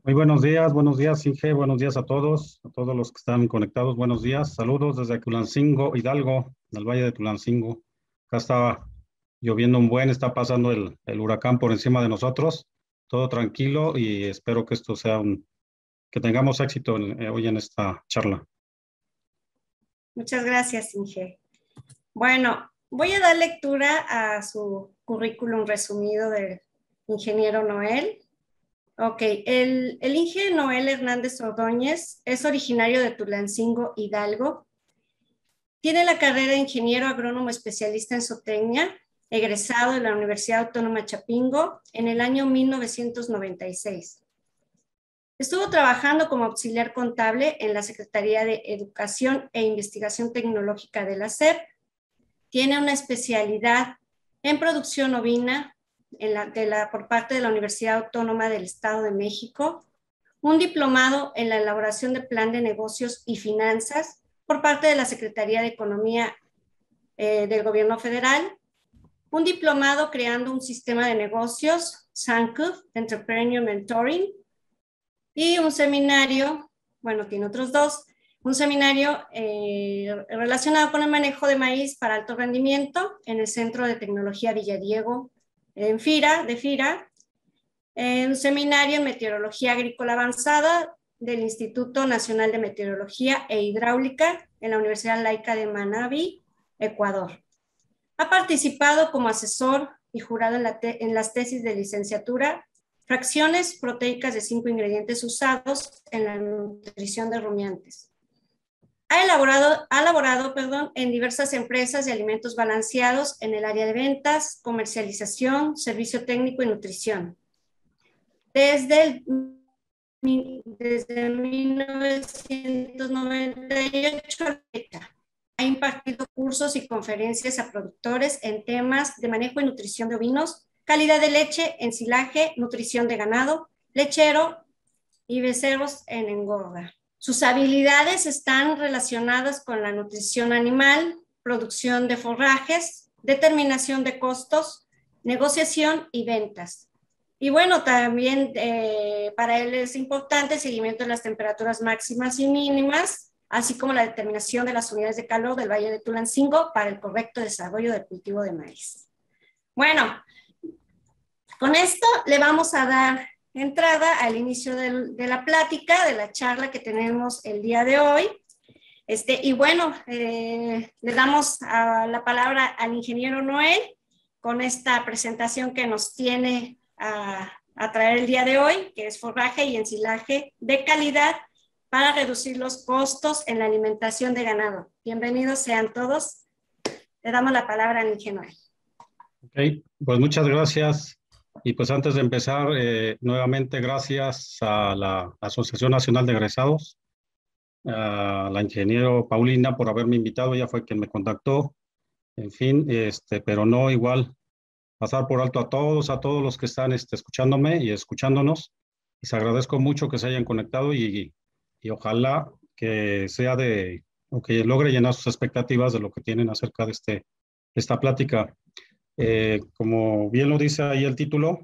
Muy buenos días, Inge, buenos días a todos los que están conectados, buenos días, saludos desde Tulancingo, Hidalgo, del Valle de Tulancingo. Acá está lloviendo un buen, está pasando el huracán por encima de nosotros, todo tranquilo y espero que esto sea que tengamos éxito hoy en esta charla. Muchas gracias, Inge. Bueno, voy a dar lectura a su currículum resumido del ingeniero Noel. Ok, el ingeniero Noel Hernández Ordóñez es originario de Tulancingo, Hidalgo. Tiene la carrera de ingeniero agrónomo especialista en zootecnia, egresado de la Universidad Autónoma Chapingo en el año 1996. Estuvo trabajando como auxiliar contable en la Secretaría de Educación e Investigación Tecnológica de la SEP. Tiene una especialidad en producción ovina por parte de la Universidad Autónoma del Estado de México, un diplomado en la elaboración de plan de negocios y finanzas por parte de la Secretaría de Economía del Gobierno Federal, un diplomado creando un sistema de negocios, SANCUF, Entrepreneur Mentoring, y un seminario, bueno, tiene otros dos, un seminario relacionado con el manejo de maíz para alto rendimiento en el Centro de Tecnología Villadiego de FIRA, un seminario en meteorología agrícola avanzada del Instituto Nacional de Meteorología e Hidráulica en la Universidad Laica de Manabí, Ecuador. Ha participado como asesor y jurado en las tesis de licenciatura fracciones proteicas de 5 ingredientes usados en la nutrición de rumiantes. Ha laborado en diversas empresas de alimentos balanceados en el área de ventas, comercialización, servicio técnico y nutrición. Desde 1998 ha impartido cursos y conferencias a productores en temas de manejo y nutrición de ovinos, calidad de leche, ensilaje, nutrición de ganado, lechero y becerros en engorda. Sus habilidades están relacionadas con la nutrición animal, producción de forrajes, determinación de costos, negociación y ventas. Y bueno, también para él es importante el seguimiento de las temperaturas máximas y mínimas, así como la determinación de las unidades de calor del Valle de Tulancingo para el correcto desarrollo del cultivo de maíz. Bueno, con esto le vamos a dar entrada al inicio de la plática, de la charla que tenemos el día de hoy. Y bueno, le damos la palabra al ingeniero Noel con esta presentación que nos tiene a traer el día de hoy, que es forraje y ensilaje de calidad para reducir los costos en la alimentación de ganado. Bienvenidos sean todos. Le damos la palabra al ingeniero Noel. Ok, pues muchas gracias. Y pues antes de empezar, nuevamente gracias a la Asociación Nacional de Egresados, a la ingeniero Paulina por haberme invitado, ella fue quien me contactó, en fin, pero no igual pasar por alto a todos los que están escuchándome y escuchándonos. Les agradezco mucho que se hayan conectado y ojalá que sea o que logre llenar sus expectativas de lo que tienen acerca de esta plática. Como bien lo dice ahí el título,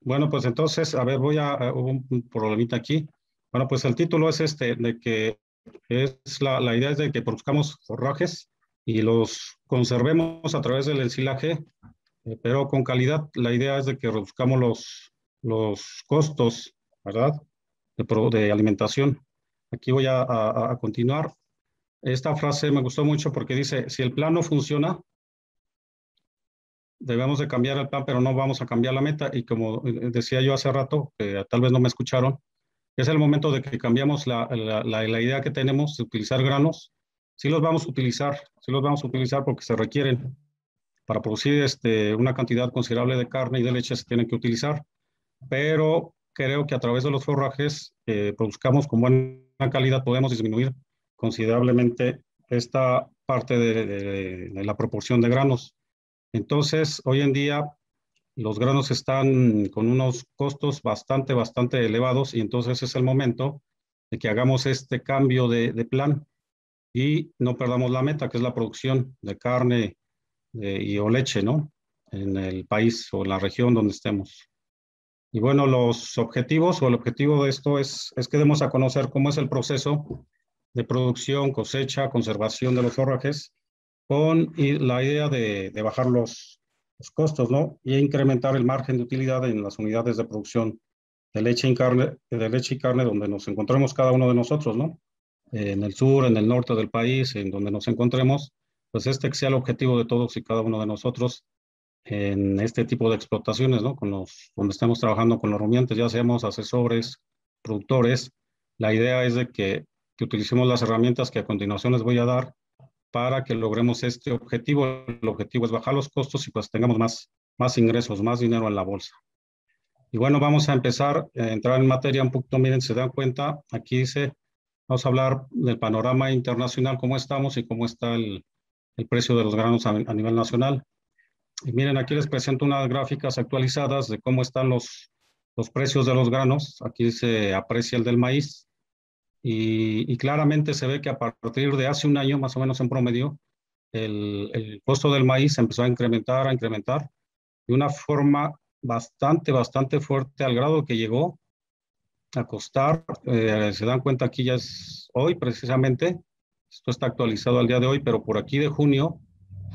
bueno, pues entonces, a ver, hubo un problemita aquí. Bueno, pues el título es de que la idea es de que produzcamos forrajes y los conservemos a través del ensilaje, pero con calidad. La idea es de que reduzcamos los costos, ¿verdad? De alimentación. Aquí voy a continuar. Esta frase me gustó mucho porque dice, si el plan no funciona, debemos de cambiar el plan, pero no vamos a cambiar la meta. Y como decía yo hace rato, que tal vez no me escucharon, es el momento de que cambiamos la idea que tenemos de utilizar granos. Sí los vamos a utilizar, sí los vamos a utilizar porque se requieren. Para producir una cantidad considerable de carne y de leche se tienen que utilizar, pero creo que a través de los forrajes produzcamos con buena calidad, podemos disminuir considerablemente esta parte de la proporción de granos. Entonces, hoy en día los granos están con unos costos bastante elevados y entonces es el momento de que hagamos este cambio de plan y no perdamos la meta, que es la producción de carne o leche, ¿no? En el país o en la región donde estemos. Y bueno, los objetivos o el objetivo de esto es que demos a conocer cómo es el proceso de producción, cosecha, conservación de los forrajes, con la idea de bajar los costos, ¿no? Y incrementar el margen de utilidad en las unidades de producción de leche y carne donde nos encontremos cada uno de nosotros, ¿no? En el sur, en el norte del país, en donde nos encontremos, pues este que sea el objetivo de todos y cada uno de nosotros en este tipo de explotaciones, ¿no? Donde estamos trabajando con los rumiantes, ya seamos asesores, productores. La idea es de que utilicemos las herramientas que a continuación les voy a dar para que logremos este objetivo. El objetivo es bajar los costos y pues tengamos más ingresos, más dinero en la bolsa. Y bueno, vamos a empezar a entrar en materia un poquito. Miren, se dan cuenta, aquí dice, vamos a hablar del panorama internacional, cómo estamos y cómo está el precio de los granos a nivel nacional. Y miren, aquí les presento unas gráficas actualizadas de cómo están los precios de los granos. Aquí se aprecia el del maíz y claramente se ve que a partir de hace un año, más o menos en promedio, el costo del maíz empezó a incrementar de una forma bastante fuerte al grado que llegó a costar, se dan cuenta aquí ya es hoy precisamente, esto está actualizado al día de hoy, pero por aquí de junio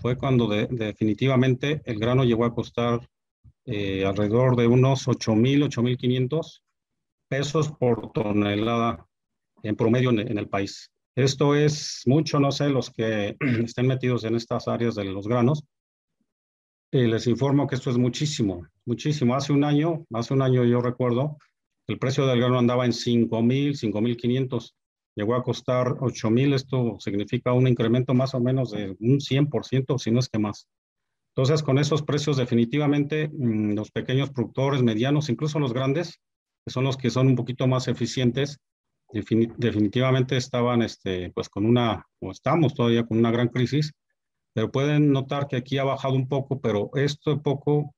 fue cuando definitivamente el grano llegó a costar alrededor de unos 8,000, 8,500 pesos por tonelada en promedio en el país. Esto es mucho, no sé, los que estén metidos en estas áreas de los granos, les informo que esto es muchísimo, muchísimo. Hace un año yo recuerdo, el precio del grano andaba en 5,000, 5,500. Llegó a costar 8,000. Esto significa un incremento más o menos de un 100%, si no es que más. Entonces, con esos precios definitivamente, los pequeños productores, medianos, incluso los grandes, que son los que son un poquito más eficientes, definitivamente estaban, pues o estamos todavía con una gran crisis, pero pueden notar que aquí ha bajado un poco, pero esto poco,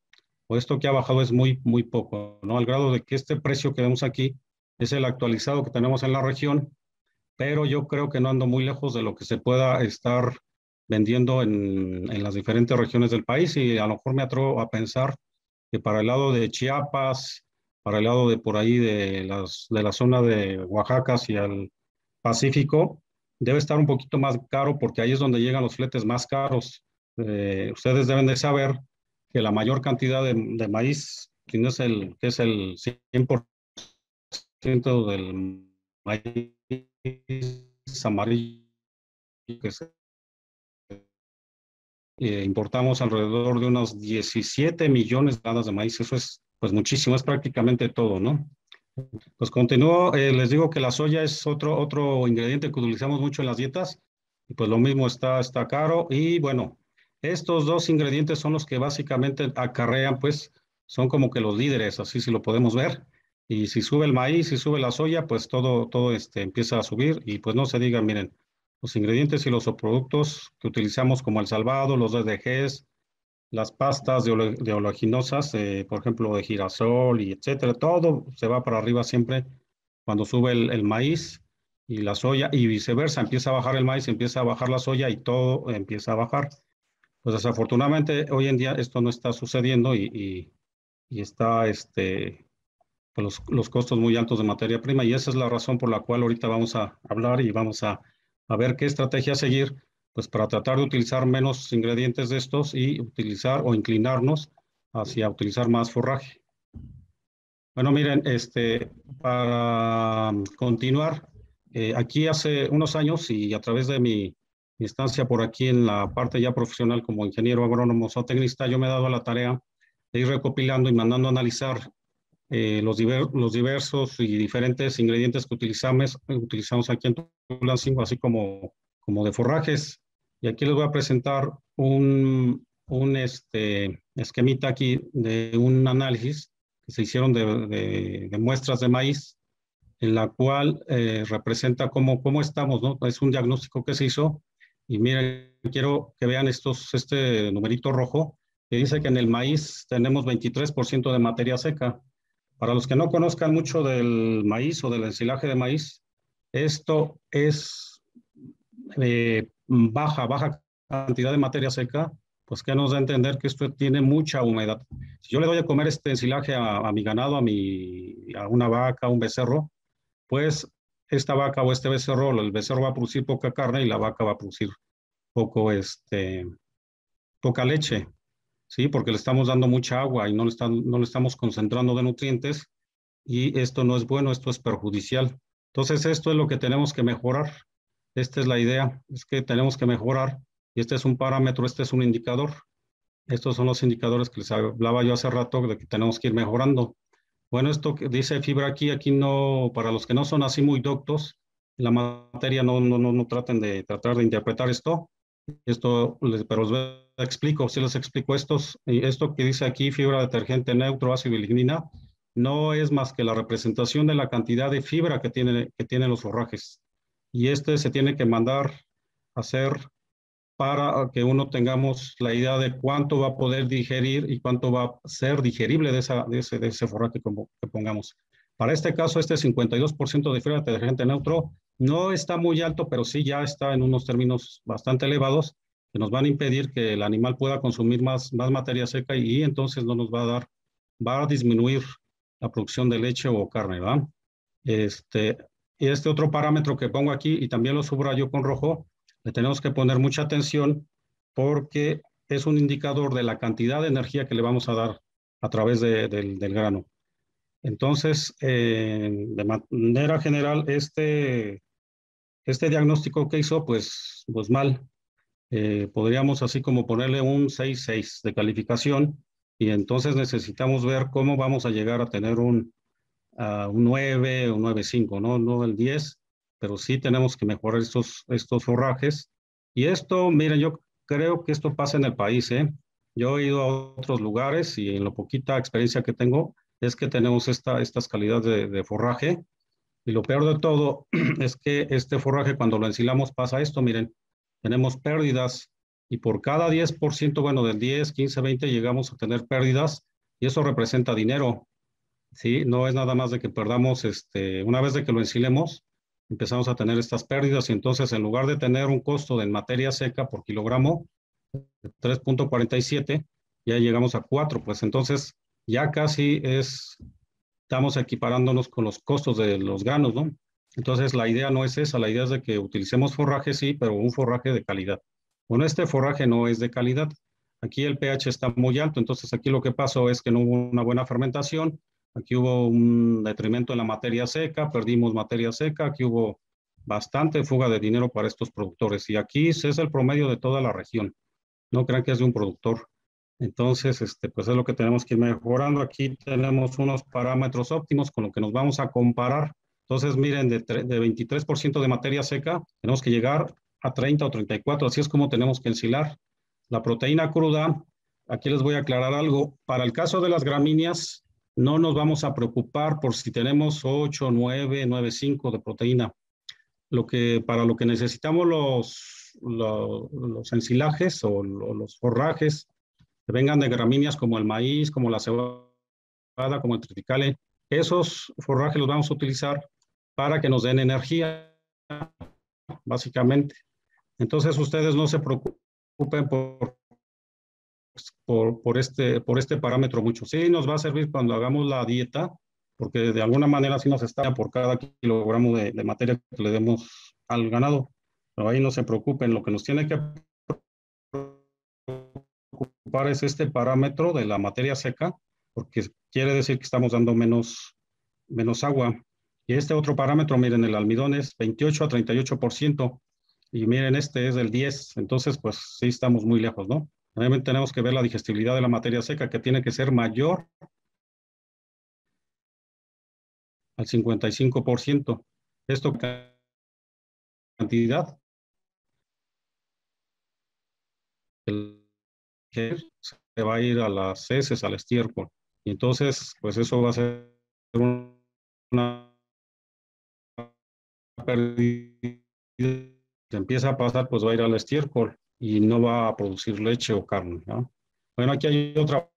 o esto que ha bajado es muy poco, ¿no? Al grado de que este precio que vemos aquí es el actualizado que tenemos en la región, pero yo creo que no ando muy lejos de lo que se pueda estar vendiendo en las diferentes regiones del país, y a lo mejor me atrevo a pensar que para el lado de Chiapas, para el lado de por ahí de la zona de Oaxaca hacia el Pacífico, debe estar un poquito más caro porque ahí es donde llegan los fletes más caros. Ustedes deben de saber que la mayor cantidad de maíz, que es el 100% del maíz amarillo que importamos alrededor de unos 17 millones de toneladas de maíz. Eso es pues muchísimo, es prácticamente todo, ¿no? Pues continúo, les digo que la soya es otro ingrediente que utilizamos mucho en las dietas, y pues lo mismo está caro, y bueno, estos dos ingredientes son los que básicamente acarrean, pues son como que los líderes, así si lo podemos ver, y si sube el maíz, si sube la soya, pues todo empieza a subir, y pues no se diga, miren, los ingredientes y los productos que utilizamos como el salvado, los DDGs, las pastas de oleaginosas, por ejemplo, de girasol y etcétera, todo se va para arriba siempre cuando sube el maíz y la soya, y viceversa, empieza a bajar el maíz, empieza a bajar la soya y todo empieza a bajar. Pues desafortunadamente hoy en día esto no está sucediendo y está pues los costos muy altos de materia prima, y esa es la razón por la cual ahorita vamos a hablar y vamos a ver qué estrategia seguir, pues para tratar de utilizar menos ingredientes de estos y utilizar o inclinarnos hacia utilizar más forraje. Bueno, miren, para continuar, aquí hace unos años y a través de mi estancia por aquí en la parte ya profesional como ingeniero agrónomo zootecnista, yo me he dado la tarea de ir recopilando y mandando a analizar los diversos y diferentes ingredientes que utilizamos aquí en Tulancingo, así como de forrajes. Y aquí les voy a presentar un esquemita aquí de un análisis que se hicieron de muestras de maíz, en la cual representa cómo estamos, ¿no? Es un diagnóstico que se hizo, y miren, quiero que vean este numerito rojo, que dice que en el maíz tenemos 23% de materia seca. Para los que no conozcan mucho del maíz o del ensilaje de maíz, esto es baja cantidad de materia seca pues que nos da a entender que esto tiene mucha humedad. Si yo le doy a comer este ensilaje a mi ganado, a una vaca, a un becerro, pues esta vaca o este becerro, el becerro va a producir poca carne y la vaca va a producir poco, poca leche, ¿sí? Porque le estamos dando mucha agua y no le estamos concentrando de nutrientes y esto no es bueno, esto es perjudicial. Entonces, esto es lo que tenemos que mejorar. Esta es la idea, es que tenemos que mejorar y este es un parámetro, este es un indicador. Estos son los indicadores que les hablaba yo hace rato de que tenemos que ir mejorando. Bueno, esto que dice fibra aquí no, para los que no son así muy doctos, la materia no traten de tratar de interpretar esto. Pero explico, si les explico esto que dice aquí, fibra detergente neutro, ácido y lignina, no es más que la representación de la cantidad de fibra que tienen los forrajes. Y este se tiene que mandar a hacer para que uno tengamos la idea de cuánto va a poder digerir y cuánto va a ser digerible de ese forraje que pongamos. Para este caso, este 52% de fibra detergente neutro no está muy alto, pero sí ya está en unos términos bastante elevados que nos van a impedir que el animal pueda consumir más materia seca y entonces no nos va a disminuir la producción de leche o carne, ¿verdad? Y este otro parámetro que pongo aquí y también lo subrayo con rojo, le tenemos que poner mucha atención porque es un indicador de la cantidad de energía que le vamos a dar a través del grano. Entonces, de manera general, este diagnóstico que hizo, pues mal. Podríamos así como ponerle un 6.6 de calificación y entonces necesitamos ver cómo vamos a llegar a tener un 9 o 9.5, no el 10, pero sí tenemos que mejorar estos forrajes. Y esto, miren, yo creo que esto pasa en el país, ¿eh? Yo he ido a otros lugares y en la poquita experiencia que tengo es que tenemos estas calidades de forraje. Y lo peor de todo es que este forraje cuando lo ensilamos pasa esto, miren, tenemos pérdidas y por cada 10%, bueno, del 10, 15, 20 llegamos a tener pérdidas y eso representa dinero. Sí, no es nada más de que perdamos, una vez de que lo ensilemos, empezamos a tener estas pérdidas y entonces en lugar de tener un costo de materia seca por kilogramo de 3.47, ya llegamos a 4, pues entonces ya casi estamos equiparándonos con los costos de los granos, ¿no? Entonces la idea no es esa, la idea es de que utilicemos forraje, sí, pero un forraje de calidad. Bueno, este forraje no es de calidad. Aquí el pH está muy alto, entonces aquí lo que pasó es que no hubo una buena fermentación, aquí hubo un detrimento en la materia seca, perdimos materia seca, aquí hubo bastante fuga de dinero para estos productores y aquí es el promedio de toda la región. No crean que es de un productor. Entonces, pues es lo que tenemos que ir mejorando. Aquí tenemos unos parámetros óptimos con lo que nos vamos a comparar. Entonces, miren, de 23% de materia seca, tenemos que llegar a 30 o 34. Así es como tenemos que ensilar. La proteína cruda, aquí les voy a aclarar algo. Para el caso de las gramíneas, no nos vamos a preocupar por si tenemos 8, 9, 9,5 de proteína. Para lo que necesitamos los ensilajes o los forrajes que vengan de gramíneas como el maíz, como la cebada, como el triticale, esos forrajes los vamos a utilizar para que nos den energía, básicamente. Entonces ustedes no se preocupen por este parámetro mucho. Sí nos va a servir cuando hagamos la dieta, porque de alguna manera sí nos está por cada kilogramo de materia que le demos al ganado. Pero ahí no se preocupen, lo que nos tiene que preocupar es este parámetro de la materia seca, porque quiere decir que estamos dando menos agua. Y este otro parámetro, miren, el almidón es 28 a 38%, y miren, este es del 10, entonces pues sí estamos muy lejos, ¿no? También tenemos que ver la digestibilidad de la materia seca, que tiene que ser mayor al 55%. Esto cantidad que se va a ir a las heces, al estiércol. Y entonces, pues eso va a ser una pérdida. Se empieza a pasar, pues va a ir al estiércol y no va a producir leche o carne, ¿no? Bueno, aquí hay otra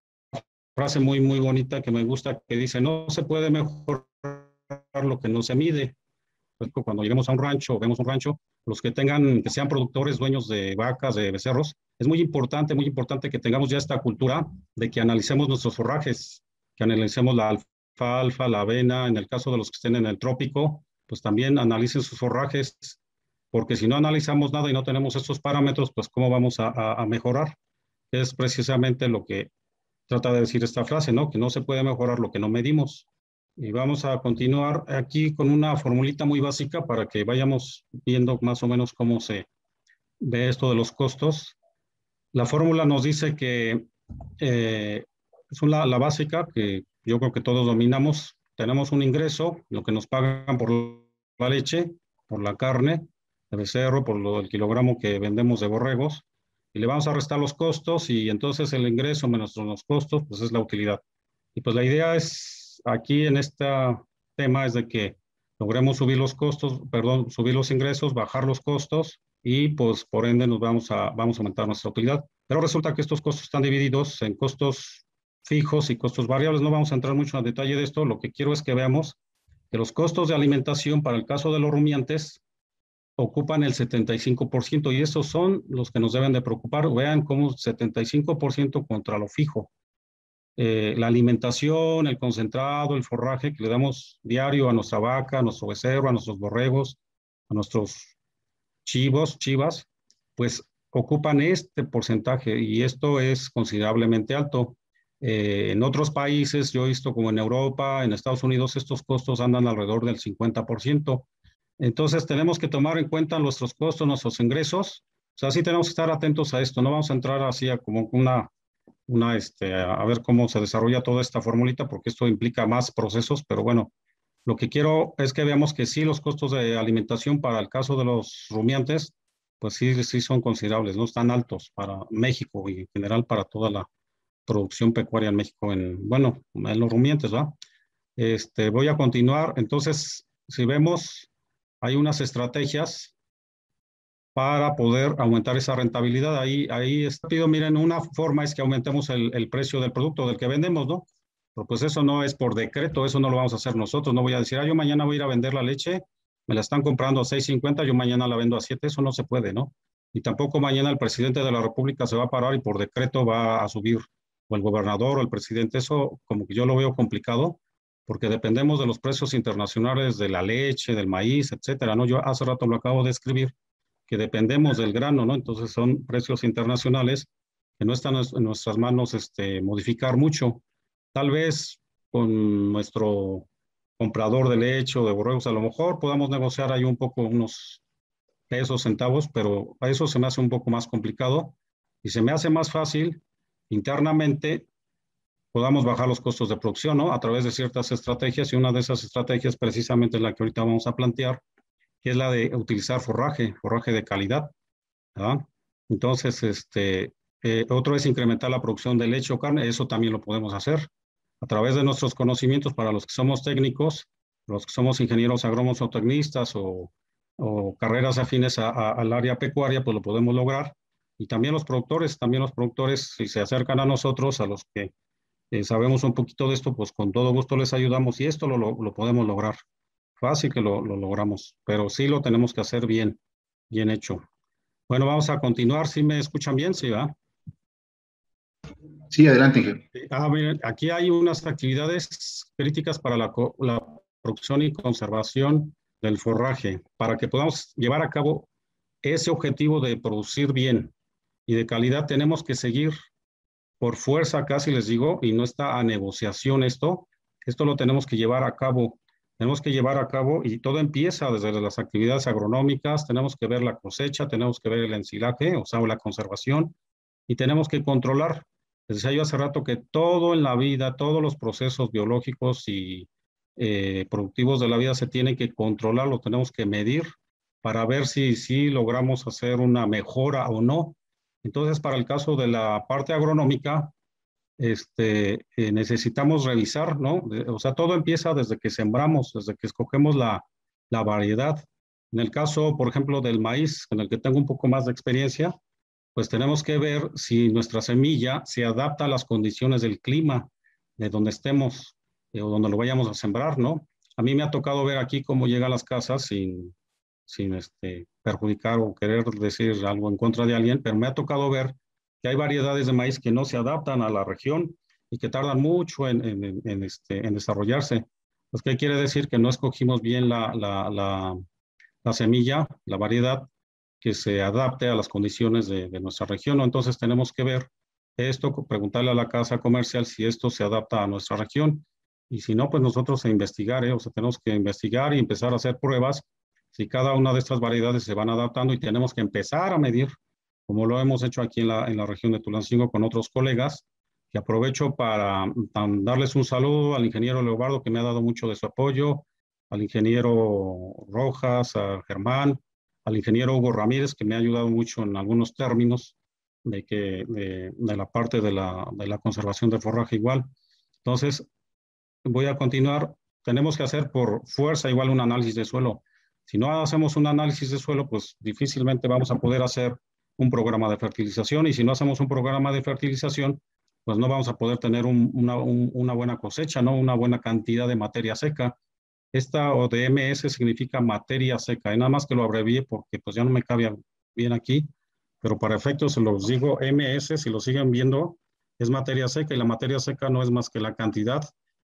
frase muy, muy bonita que me gusta, que dice, no se puede mejorar lo que no se mide. Pues cuando lleguemos a un rancho o vemos un rancho, los que sean productores, dueños de vacas, de becerros, es muy importante que tengamos ya esta cultura de que analicemos nuestros forrajes, que analicemos la alfalfa, la avena, en el caso de los que estén en el trópico, pues también analicen sus forrajes, porque si no analizamos nada y no tenemos estos parámetros, pues cómo vamos a mejorar. Es precisamente lo que trata de decir esta frase, ¿no? Que no se puede mejorar lo que no medimos. Y vamos a continuar aquí con una formulita muy básica para que vayamos viendo más o menos cómo se ve esto de los costos. La fórmula nos dice que es la básica, que yo creo que todos dominamos. Tenemos un ingreso, lo que nos pagan por la leche, por la carne de becerro, por el kilogramo que vendemos de borregos, y le vamos a restar los costos, y entonces el ingreso menos los costos, pues es la utilidad. Y pues la idea es, aquí en este tema, es de que logremos subir los costos, perdón, subir los ingresos, bajar los costos, y pues por ende vamos a aumentar nuestra utilidad. Pero resulta que estos costos están divididos en costos fijos y costos variables. No vamos a entrar mucho en detalle de esto. Lo que quiero es que veamos que los costos de alimentación para el caso de los rumiantes ocupan el 75%, y esos son los que nos deben de preocupar. Vean cómo 75% contra lo fijo. La alimentación, el concentrado, el forraje que le damos diario a nuestra vaca, a nuestro becerro, a nuestros borregos, a nuestros chivas, pues ocupan este porcentaje, y esto es considerablemente alto. En otros países, yo he visto como en Europa, en Estados Unidos, estos costos andan alrededor del 50%. Entonces tenemos que tomar en cuenta nuestros costos, nuestros ingresos. O sea, sí tenemos que estar atentos a esto. No vamos a entrar así a como a ver cómo se desarrolla toda esta formulita, porque esto implica más procesos, pero bueno, lo que quiero es que veamos que sí, los costos de alimentación para el caso de los rumiantes, pues sí son considerables, no están altos para México y en general para toda la producción pecuaria en México, bueno, en los rumiantes, ¿va? Voy a continuar. Entonces, si vemos, hay unas estrategias para poder aumentar esa rentabilidad. Ahí está. Miren, una forma es que aumentemos el precio del producto del que vendemos, ¿no? Pero pues eso no es por decreto, eso no lo vamos a hacer nosotros. No voy a decir, yo mañana voy a ir a vender la leche, me la están comprando a 6.50, yo mañana la vendo a 7, eso no se puede, ¿no? Y tampoco mañana el presidente de la República se va a parar y por decreto va a subir, o el gobernador o el presidente. Eso como que yo lo veo complicado, porque dependemos de los precios internacionales de la leche, del maíz, etcétera, ¿no? Yo hace rato lo acabo de escribir, que dependemos del grano, ¿no? Entonces son precios internacionales que no están en nuestras manos modificar mucho. Tal vez con nuestro comprador de leche o de borregos, a lo mejor podamos negociar ahí un poco unos pesos, centavos, pero a eso se me hace un poco más complicado, y se me hace más fácil internamente podamos bajar los costos de producción, ¿no? A través de ciertas estrategias, y una de esas estrategias precisamente es la que ahorita vamos a plantear, que es la de utilizar forraje de calidad, ¿verdad? Entonces, otro es incrementar la producción de leche o carne. Eso también lo podemos hacer a través de nuestros conocimientos. Para los que somos técnicos, los que somos ingenieros agrónomos o tecnistas, o carreras afines al área pecuaria, pues lo podemos lograr. Y también los productores, si se acercan a nosotros, a los que sabemos un poquito de esto, pues con todo gusto les ayudamos, y esto lo podemos lograr. Fácil que lo logramos, pero sí lo tenemos que hacer bien hecho. Bueno, vamos a continuar. ¿Sí me escuchan bien? Sí, ¿va? Sí, adelante, Inge. Miren, aquí hay unas actividades críticas para la producción y conservación del forraje, para que podamos llevar a cabo ese objetivo de producir bien y de calidad. Tenemos que seguir por fuerza, casi les digo, y no está a negociación esto lo tenemos que llevar a cabo. Tenemos que llevar a cabo, y todo empieza desde las actividades agronómicas. Tenemos que ver la cosecha, tenemos que ver el ensilaje, o sea, la conservación, y tenemos que controlar. Les decía yo hace rato que todo en la vida, todos los procesos biológicos y productivos de la vida se tienen que controlar, lo tenemos que medir para ver si logramos hacer una mejora o no. Entonces, para el caso de la parte agronómica, necesitamos revisar, ¿no? O sea, todo empieza desde que sembramos, desde que escogemos la variedad. En el caso, por ejemplo, del maíz, en el que tengo un poco más de experiencia, pues tenemos que ver si nuestra semilla se adapta a las condiciones del clima de donde estemos, o donde lo vayamos a sembrar, ¿no? A mí me ha tocado ver aquí cómo llega a las casas sin perjudicar o querer decir algo en contra de alguien, pero me ha tocado ver que hay variedades de maíz que no se adaptan a la región y que tardan mucho en desarrollarse. Pues, ¿qué quiere decir? Que no escogimos bien la semilla, la variedad que se adapte a las condiciones de nuestra región, ¿no? Entonces tenemos que ver esto, preguntarle a la casa comercial si esto se adapta a nuestra región. Y si no, pues nosotros a investigar, o sea, tenemos que investigar y empezar a hacer pruebas si cada una de estas variedades se van adaptando y tenemos que empezar a medir, como lo hemos hecho aquí en la región de Tulancingo con otros colegas, que aprovecho para darles un saludo al ingeniero Leobardo, que me ha dado mucho de su apoyo, al ingeniero Rojas, a Germán, al ingeniero Hugo Ramírez, que me ha ayudado mucho en algunos términos de la parte de la conservación de forraje igual. Entonces, voy a continuar. Tenemos que hacer por fuerza igual un análisis de suelo. Si no hacemos un análisis de suelo, pues difícilmente vamos a poder hacer un programa de fertilización, y si no hacemos un programa de fertilización, pues no vamos a poder tener una buena cosecha, ¿no? Una buena cantidad de materia seca. Esta ODMS significa materia seca, y nada más que lo abrevié porque pues ya no me cabe bien aquí, pero para efectos se los digo MS, si lo siguen viendo, es materia seca, y la materia seca no es más que la cantidad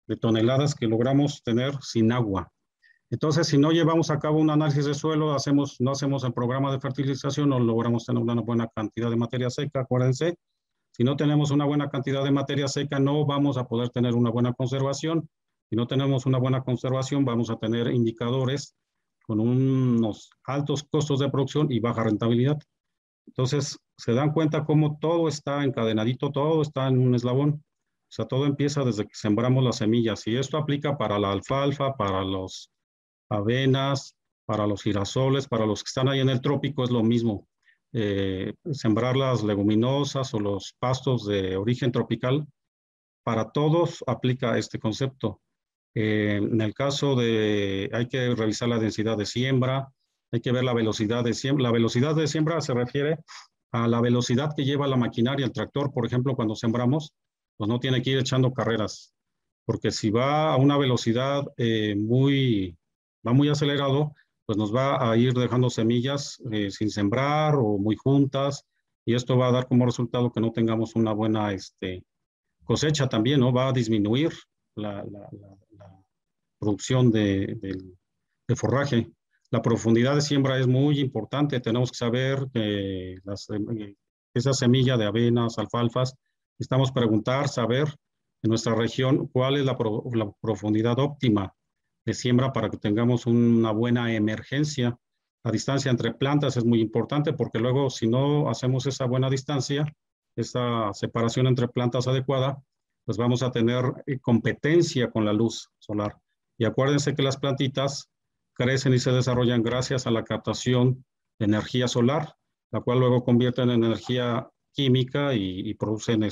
de toneladas que logramos tener sin agua. Entonces, si no llevamos a cabo un análisis de suelo, no hacemos el programa de fertilización, no logramos tener una buena cantidad de materia seca, acuérdense. Si no tenemos una buena cantidad de materia seca, no vamos a poder tener una buena conservación. Si no tenemos una buena conservación, vamos a tener indicadores con unos altos costos de producción y baja rentabilidad. Entonces, se dan cuenta cómo todo está encadenadito, todo está en un eslabón. O sea, todo empieza desde que sembramos las semillas. Y esto aplica para la alfalfa, para los avenas, para los girasoles, para los que están ahí en el trópico es lo mismo. Sembrar las leguminosas o los pastos de origen tropical, para todos aplica este concepto. En el caso de, hay que revisar la densidad de siembra, hay que ver la velocidad de siembra. La velocidad de siembra se refiere a la velocidad que lleva la maquinaria, el tractor, por ejemplo, cuando sembramos, pues no tiene que ir echando carreras, porque si va a una velocidad va muy acelerado, pues nos va a ir dejando semillas sin sembrar o muy juntas, y esto va a dar como resultado que no tengamos una buena cosecha también, ¿no? Va a disminuir la producción de forraje. La profundidad de siembra es muy importante. Tenemos que saber que esa semilla de avenas, alfalfas, necesitamos saber en nuestra región cuál es la profundidad óptima de siembra para que tengamos una buena emergencia. La distancia entre plantas es muy importante, porque luego si no hacemos esa buena distancia, esa separación entre plantas adecuada, pues vamos a tener competencia con la luz solar. Y acuérdense que las plantitas crecen y se desarrollan gracias a la captación de energía solar, la cual luego convierten en energía química y producen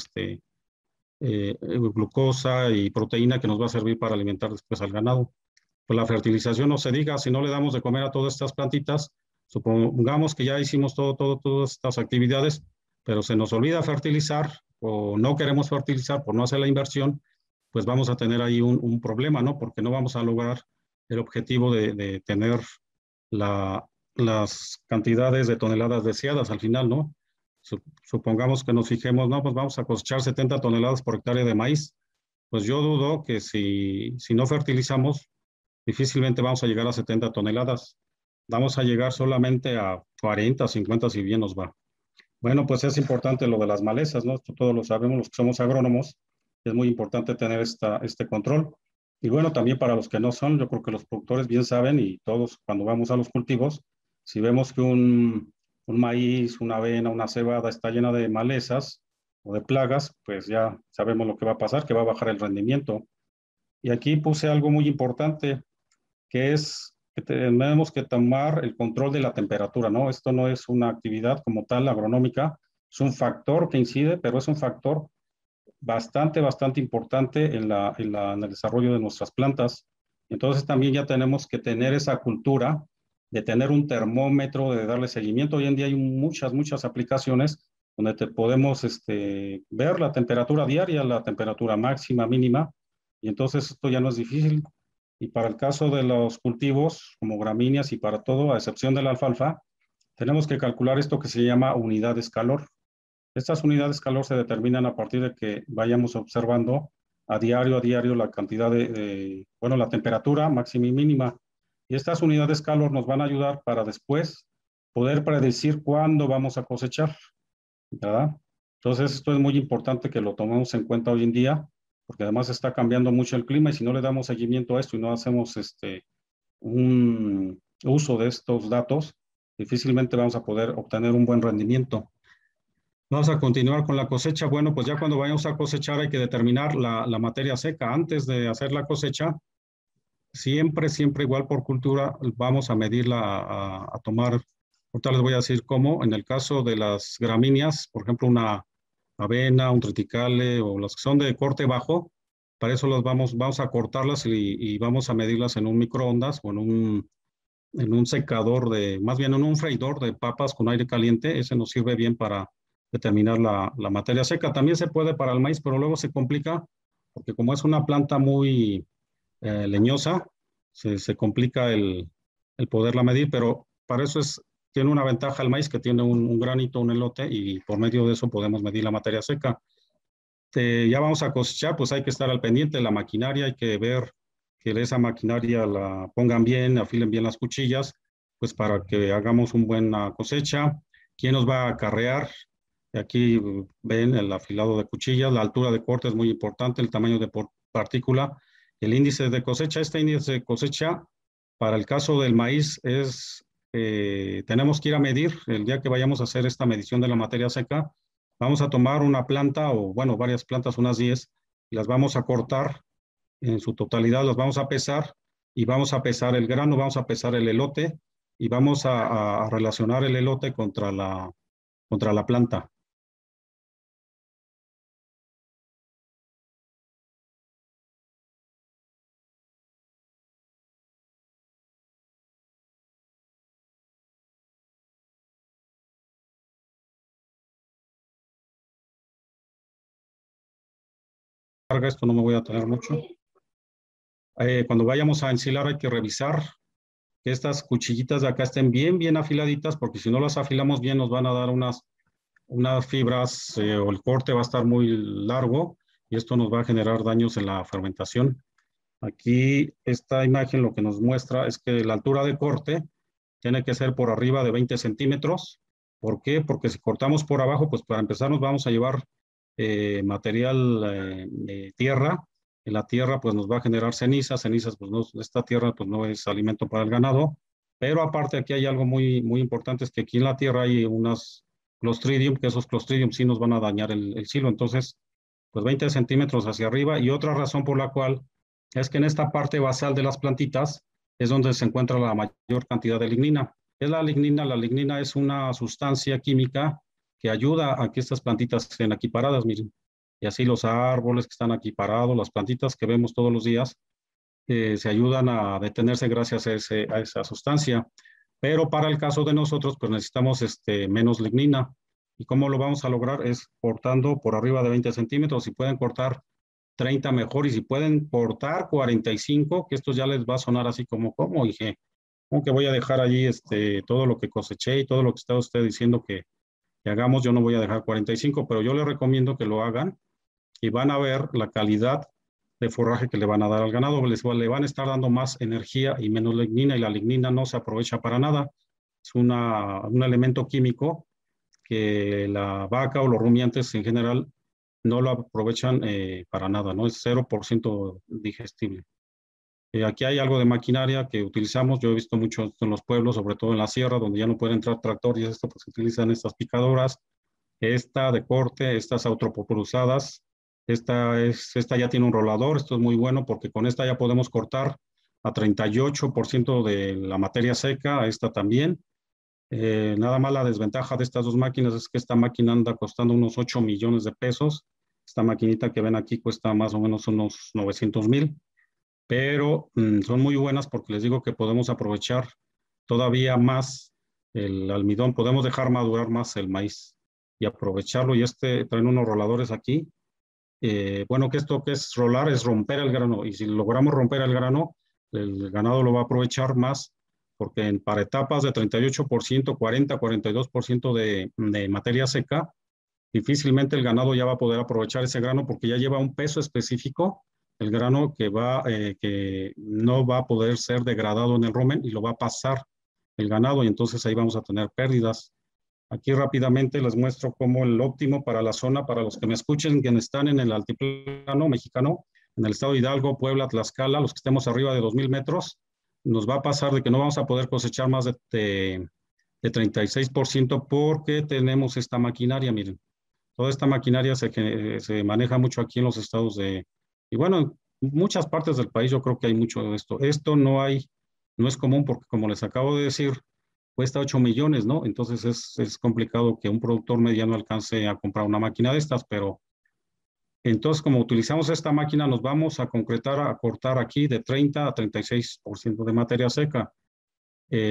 glucosa y proteína que nos va a servir para alimentar después al ganado. Pues la fertilización no se diga, si no le damos de comer a todas estas plantitas, supongamos que ya hicimos todas estas actividades, pero se nos olvida fertilizar o no queremos fertilizar por no hacer la inversión, pues vamos a tener ahí un problema, ¿no? Porque no vamos a lograr el objetivo de tener las cantidades de toneladas deseadas al final, ¿no? Supongamos que nos fijemos, no, pues vamos a cosechar 70 toneladas por hectárea de maíz. Pues yo dudo que si no fertilizamos, difícilmente vamos a llegar a 70 toneladas. Vamos a llegar solamente a 40, 50 si bien nos va. Bueno, pues es importante lo de las malezas, ¿no? Esto todos lo sabemos, los que somos agrónomos, es muy importante tener este control. Y bueno, también para los que no son, yo creo que los productores bien saben, y todos cuando vamos a los cultivos, si vemos que un maíz, una avena, una cebada está llena de malezas o de plagas, pues ya sabemos lo que va a pasar, que va a bajar el rendimiento. Y aquí puse algo muy importante, que es que tenemos que tomar el control de la temperatura, ¿no? Esto no es una actividad como tal agronómica, es un factor que incide, pero es un factor bastante importante en el desarrollo de nuestras plantas. Entonces también ya tenemos que tener esa cultura de tener un termómetro, de darle seguimiento. Hoy en día hay muchas aplicaciones donde podemos ver la temperatura diaria, la temperatura máxima, mínima, y entonces esto ya no es difícil. Y para el caso de los cultivos, como gramíneas y para todo, a excepción de la alfalfa, tenemos que calcular esto que se llama unidades calor. Estas unidades de calor se determinan a partir de que vayamos observando a diario la cantidad bueno, la temperatura máxima y mínima. Y estas unidades de calor nos van a ayudar para después poder predecir cuándo vamos a cosechar, ¿verdad? Entonces, esto es muy importante que lo tomemos en cuenta hoy en día, porque además está cambiando mucho el clima y si no le damos seguimiento a esto y no hacemos un uso de estos datos, difícilmente vamos a poder obtener un buen rendimiento. Vamos a continuar con la cosecha. Bueno, pues ya cuando vayamos a cosechar hay que determinar la materia seca. Antes de hacer la cosecha, siempre igual por cultura, vamos a medirla, a tomar, ahorita les voy a decir cómo, en el caso de las gramíneas, por ejemplo, una avena, un triticale o las que son de corte bajo, para eso las vamos a cortarlas y vamos a medirlas en un microondas o en un secador más bien en un freidor de papas con aire caliente. Ese nos sirve bien para determinar la materia seca. También se puede para el maíz, pero luego se complica porque como es una planta muy leñosa, se complica el poderla medir, pero para eso tiene una ventaja el maíz que tiene un granito, un elote, y por medio de eso podemos medir la materia seca. Ya vamos a cosechar, pues hay que estar al pendiente de la maquinaria, hay que ver que esa maquinaria la pongan bien, afilen bien las cuchillas, pues para que hagamos una buena cosecha. ¿Quién nos va a acarrear? Aquí ven el afilado de cuchillas, la altura de corte es muy importante, el tamaño de partícula, el índice de cosecha. Este índice de cosecha, para el caso del maíz, tenemos que ir a medir el día que vayamos a hacer esta medición de la materia seca. Vamos a tomar una planta o, bueno, varias plantas, unas 10, y las vamos a cortar en su totalidad, las vamos a pesar y vamos a pesar el grano, vamos a pesar el elote y vamos a relacionar el elote contra la planta. Esto no me voy a tener mucho. Cuando vayamos a ensilar hay que revisar que estas cuchillitas de acá estén bien afiladitas, porque si no las afilamos bien nos van a dar unas fibras o el corte va a estar muy largo y esto nos va a generar daños en la fermentación. Aquí esta imagen lo que nos muestra es que la altura de corte tiene que ser por arriba de 20 centímetros. ¿Por qué? Porque si cortamos por abajo, pues para empezar nos vamos a llevar material de tierra. En la tierra pues nos va a generar cenizas, pues no, esta tierra pues no es alimento para el ganado, pero aparte aquí hay algo muy importante, es que aquí en la tierra hay unas Clostridium, que esos Clostridium sí nos van a dañar el silo, entonces pues 20 centímetros hacia arriba. Y otra razón por la cual es que en esta parte basal de las plantitas es donde se encuentra la mayor cantidad de lignina. ¿Qué es la lignina? La lignina es una sustancia química que ayuda a que estas plantitas estén aquí paradas, miren. Y así los árboles que están aquí parados, las plantitas que vemos todos los días, se ayudan a detenerse gracias a esa sustancia. Pero para el caso de nosotros, pues necesitamos menos lignina. ¿Y cómo lo vamos a lograr? Es cortando por arriba de 20 centímetros. Si pueden cortar 30 mejor, y si pueden cortar 45, que esto ya les va a sonar así como, ¿cómo? Dije, ¿cómo que voy a dejar allí todo lo que coseché y todo lo que está usted diciendo que hagamos? Yo no voy a dejar 45, pero yo les recomiendo que lo hagan y van a ver la calidad de forraje que le van a dar al ganado. Le van a estar dando más energía y menos lignina, y la lignina no se aprovecha para nada. Es un elemento químico que la vaca o los rumiantes en general no lo aprovechan para nada, ¿no? Es 0% digestible. Aquí hay algo de maquinaria que utilizamos. Yo he visto mucho esto en los pueblos, sobre todo en la sierra, donde ya no pueden entrar tractores. Esto pues se utilizan estas picadoras. Esta de corte, estas autopropulsadas. Esta ya tiene un rolador. Esto es muy bueno porque con esta ya podemos cortar a 38% de la materia seca. Esta también. Nada más la desventaja de estas dos máquinas es que esta máquina anda costando unos 8 millones de pesos. Esta maquinita que ven aquí cuesta más o menos unos 900,000, pero son muy buenas porque les digo que podemos aprovechar todavía más el almidón, podemos dejar madurar más el maíz y aprovecharlo. Y traen unos roladores aquí. Bueno, que esto que es rolar es romper el grano, y si logramos romper el grano, el ganado lo va a aprovechar más, porque para etapas de 38%, 40, 42% de materia seca, difícilmente el ganado ya va a poder aprovechar ese grano porque ya lleva un peso específico, el grano que no va a poder ser degradado en el rumen y lo va a pasar el ganado y entonces ahí vamos a tener pérdidas. Aquí rápidamente les muestro cómo el óptimo para la zona, para los que me escuchen, quienes están en el altiplano mexicano, en el estado de Hidalgo, Puebla, Tlaxcala, los que estemos arriba de 2,000 metros, nos va a pasar de que no vamos a poder cosechar más de 36% porque tenemos esta maquinaria, miren. Toda esta maquinaria se maneja mucho aquí en los estados y bueno, en muchas partes del país yo creo que hay mucho de esto. Esto no es común porque como les acabo de decir, cuesta 8 millones, ¿no? Entonces es complicado que un productor mediano alcance a comprar una máquina de estas, pero entonces como utilizamos esta máquina nos vamos a concretar, a cortar aquí de 30 a 36% de materia seca.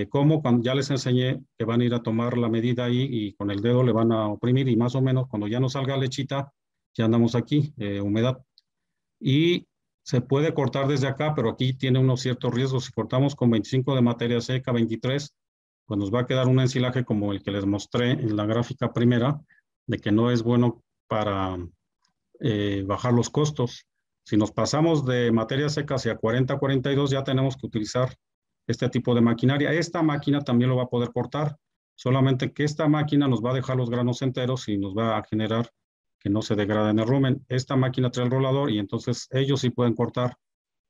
Como cuando ya les enseñé que van a ir a tomar la medida ahí y con el dedo le van a oprimir y más o menos cuando ya no salga lechita, ya andamos aquí, humedad. Y se puede cortar desde acá, pero aquí tiene unos ciertos riesgos. Si cortamos con 25 de materia seca, 23, pues nos va a quedar un ensilaje como el que les mostré en la gráfica primera, de que no es bueno para bajar los costos. Si nos pasamos de materia seca hacia 40, 42, ya tenemos que utilizar este tipo de maquinaria. Esta máquina también lo va a poder cortar, solamente que esta máquina nos va a dejar los granos enteros y nos va a generar que no se degraden el rumen. Esta máquina trae el rolador y entonces ellos sí pueden cortar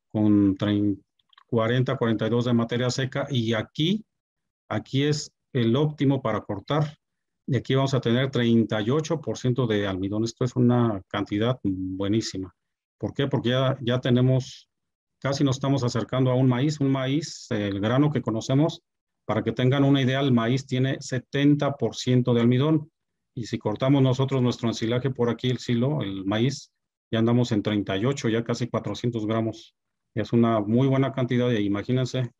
con 30, 40, 42 de materia seca y aquí es el óptimo para cortar. Y aquí vamos a tener 38% de almidón. Esto es una cantidad buenísima. ¿Por qué? Porque ya tenemos, casi nos estamos acercando a un maíz. Un maíz, el grano que conocemos, para que tengan una idea, el maíz tiene 70% de almidón. Y si cortamos nosotros nuestro ensilaje por aquí, el silo, el maíz, ya andamos en 38, ya casi 400 gramos. Es una muy buena cantidad y imagínense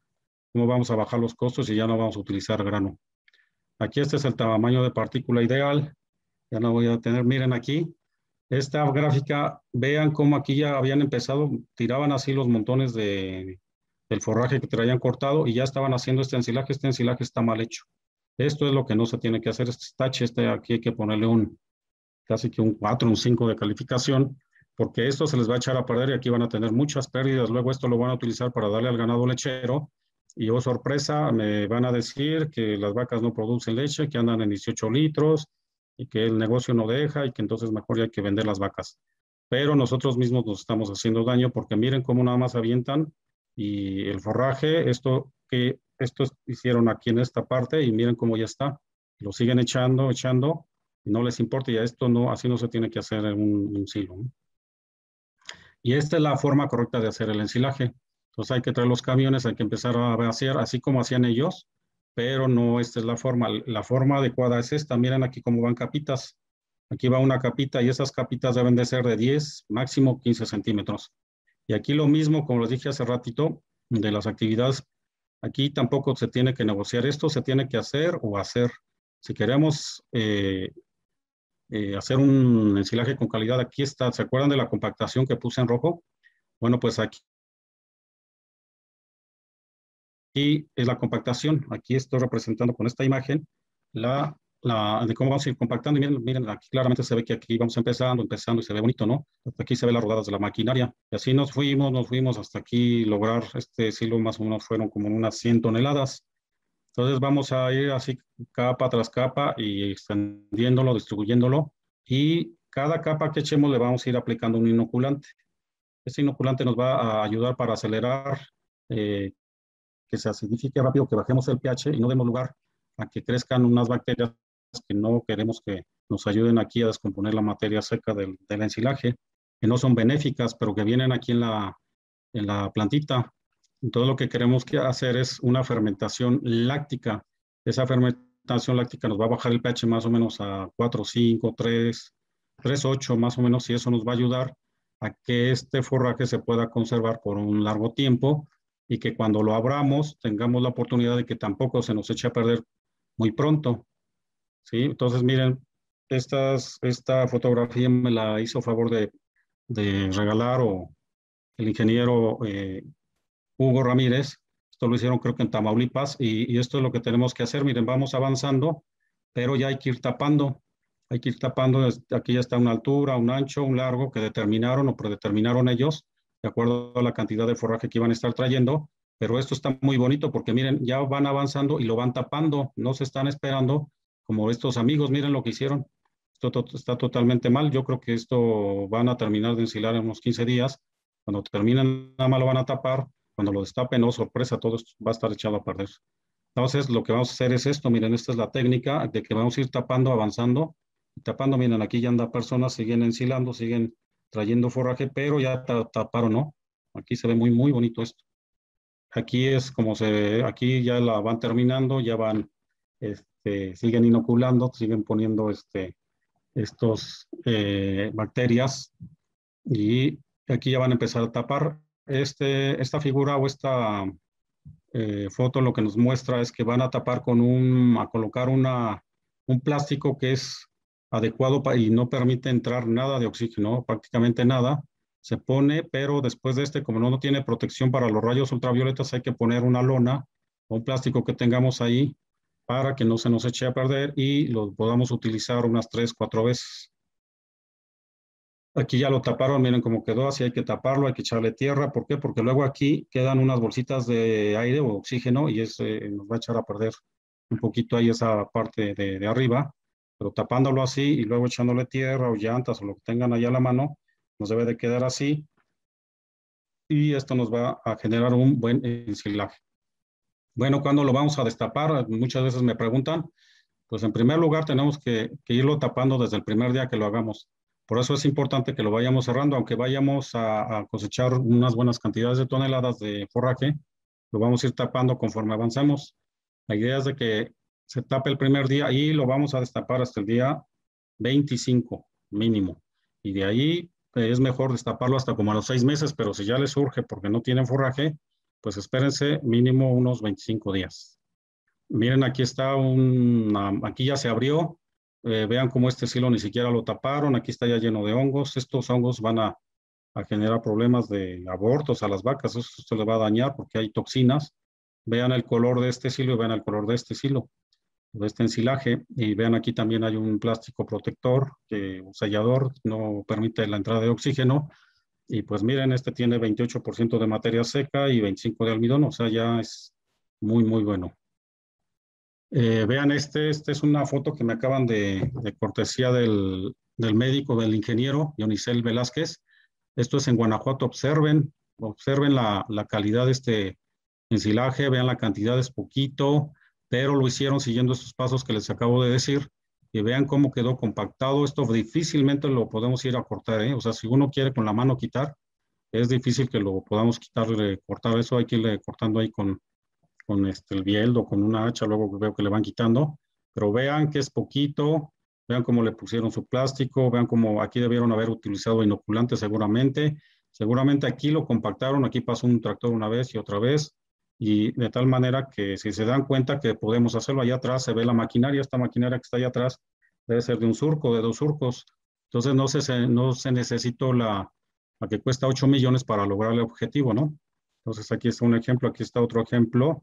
cómo vamos a bajar los costos y ya no vamos a utilizar grano. Aquí este es el tamaño de partícula ideal. Ya no voy a tener, miren aquí, esta gráfica, vean cómo aquí ya habían empezado, tiraban así los montones del forraje que traían cortado y ya estaban haciendo este ensilaje está mal hecho. Esto es lo que no se tiene que hacer, este tache, aquí hay que ponerle casi que un 4, un 5 de calificación, porque esto se les va a echar a perder y aquí van a tener muchas pérdidas. Luego esto lo van a utilizar para darle al ganado lechero y oh sorpresa, me van a decir que las vacas no producen leche, que andan en 18 litros y que el negocio no deja y que entonces mejor ya hay que vender las vacas. Pero nosotros mismos nos estamos haciendo daño porque miren cómo nada más avientan y el forraje, esto hicieron aquí en esta parte y miren cómo ya está. Lo siguen echando y no les importa y a esto no, así no se tiene que hacer en un silo, ¿no? Y esta es la forma correcta de hacer el ensilaje. Entonces hay que traer los camiones, hay que empezar a vaciar así como hacían ellos, pero no esta es la forma. La forma adecuada es esta. Miren aquí cómo van capitas. Aquí va una capita y esas capitas deben de ser de 10, máximo 15 centímetros. Y aquí lo mismo, como les dije hace ratito, de las actividades, aquí tampoco se tiene que negociar esto, se tiene que hacer o hacer. Si queremos hacer un ensilaje con calidad, aquí está. ¿Se acuerdan de la compactación que puse en rojo? Bueno, pues aquí es la compactación. Aquí estoy representando con esta imagen de cómo vamos a ir compactando. Y miren, aquí claramente se ve que aquí vamos empezando y se ve bonito, ¿no? Hasta aquí se ven las rodadas de la maquinaria. Y así nos fuimos hasta aquí lograr este silo, más o menos fueron como unas 100 toneladas. Entonces vamos a ir así capa tras capa y extendiéndolo, distribuyéndolo. Y cada capa que echemos le vamos a ir aplicando un inoculante. Este inoculante nos va a ayudar para acelerar, que se acidifique rápido, que bajemos el pH y no demos lugar a que crezcan unas bacterias que no queremos que nos ayuden aquí a descomponer la materia seca del ensilaje, que no son benéficas, pero que vienen aquí en la plantita. Entonces lo que queremos hacer es una fermentación láctica. Esa fermentación láctica nos va a bajar el pH más o menos a 4,5, 3, 3,8 más o menos, y eso nos va a ayudar a que este forraje se pueda conservar por un largo tiempo y que cuando lo abramos tengamos la oportunidad de que tampoco se nos eche a perder muy pronto, ¿sí? Entonces, miren, esta fotografía me la hizo favor de regalar el ingeniero Hugo Ramírez. Esto lo hicieron creo que en Tamaulipas y esto es lo que tenemos que hacer. Miren, vamos avanzando, pero ya hay que ir tapando. Hay que ir tapando, aquí ya está una altura, un ancho, un largo que determinaron o predeterminaron ellos, de acuerdo a la cantidad de forraje que iban a estar trayendo. Pero esto está muy bonito porque miren, ya van avanzando y lo van tapando, no se están esperando como estos amigos, miren lo que hicieron. Esto está totalmente mal. Yo creo que esto van a terminar de ensilar en unos 15 días. Cuando terminen, nada más lo van a tapar. Cuando lo destapen, oh sorpresa, todo esto va a estar echado a perder. Entonces, lo que vamos a hacer es esto, miren, esta es la técnica de que vamos a ir tapando, avanzando, tapando, miren, aquí ya anda personas, siguen ensilando, siguen trayendo forraje, pero ya taparon, ¿no? Aquí se ve muy, muy bonito esto. Aquí es como se ve, aquí ya la van terminando, ya van, siguen inoculando, siguen poniendo, estos bacterias y aquí ya van a empezar a tapar. Esta figura o esta foto lo que nos muestra es que van a tapar a colocar un plástico que es adecuado y no permite entrar nada de oxígeno, prácticamente nada. Se pone, pero después de como no tiene protección para los rayos ultravioletas, hay que poner una lona o un plástico que tengamos ahí para que no se nos eche a perder y lo podamos utilizar unas 3, 4 veces. Aquí ya lo taparon, miren cómo quedó, así hay que taparlo, hay que echarle tierra. ¿Por qué? Porque luego aquí quedan unas bolsitas de aire o oxígeno y nos va a echar a perder un poquito ahí esa parte de arriba, pero tapándolo así y luego echándole tierra o llantas o lo que tengan allá a la mano, nos debe de quedar así y esto nos va a generar un buen ensilaje. Bueno, ¿cuándo lo vamos a destapar? Muchas veces me preguntan. Pues en primer lugar tenemos que irlo tapando desde el primer día que lo hagamos. Por eso es importante que lo vayamos cerrando, aunque vayamos a cosechar unas buenas cantidades de toneladas de forraje, lo vamos a ir tapando conforme avancemos. La idea es de que se tape el primer día y lo vamos a destapar hasta el día 25 mínimo. Y de ahí es mejor destaparlo hasta como a los 6 meses, pero si ya les surge porque no tienen forraje, pues espérense mínimo unos 25 días. Miren, aquí está aquí ya se abrió. Vean cómo este silo ni siquiera lo taparon. Aquí está ya lleno de hongos. Estos hongos van a generar problemas de abortos a las vacas. Esto le va a dañar porque hay toxinas. Vean el color de este silo y vean el color de este silo, de este ensilaje. Y vean aquí también hay un plástico protector, un sellador, no permite la entrada de oxígeno. Y pues miren, este tiene 28% de materia seca y 25% de almidón. O sea, ya es muy, muy bueno. Vean, esta es una foto que me acaban de cortesía del médico, del ingeniero Dionisel Velázquez. Esto es en Guanajuato. Observen la calidad de este ensilaje, vean la cantidad, es poquito, pero lo hicieron siguiendo estos pasos que les acabo de decir. Y vean cómo quedó compactado. Esto difícilmente lo podemos ir a cortar, ¿eh? O sea, si uno quiere con la mano quitar, es difícil que lo podamos quitar, cortar eso. Hay que irle cortando ahí con el bieldo, con una hacha, luego veo que le van quitando, pero vean que es poquito, vean cómo le pusieron su plástico, vean cómo aquí debieron haber utilizado inoculante seguramente aquí lo compactaron, aquí pasó un tractor una vez y otra vez, y de tal manera que si se dan cuenta que podemos hacerlo allá atrás, se ve la maquinaria, esta maquinaria que está allá atrás debe ser de un surco, de 2 surcos, entonces no se necesitó la que cuesta 8 millones para lograr el objetivo, ¿no? Entonces aquí está un ejemplo, aquí está otro ejemplo,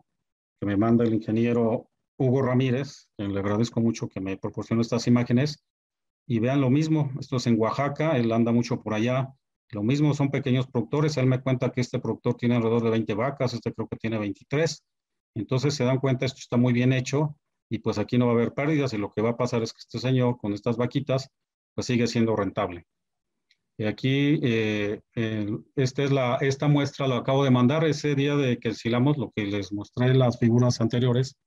que me manda el ingeniero Hugo Ramírez, quien le agradezco mucho que me proporcione estas imágenes. Y vean lo mismo, esto es en Oaxaca, él anda mucho por allá. Lo mismo, son pequeños productores. Él me cuenta que este productor tiene alrededor de 20 vacas, este creo que tiene 23. Entonces se dan cuenta, esto está muy bien hecho y pues aquí no va a haber pérdidas y lo que va a pasar es que este señor con estas vaquitas pues sigue siendo rentable. Y aquí, esta muestra la acabo de mandar ese día de que ensilamos, lo que les mostré en las figuras anteriores.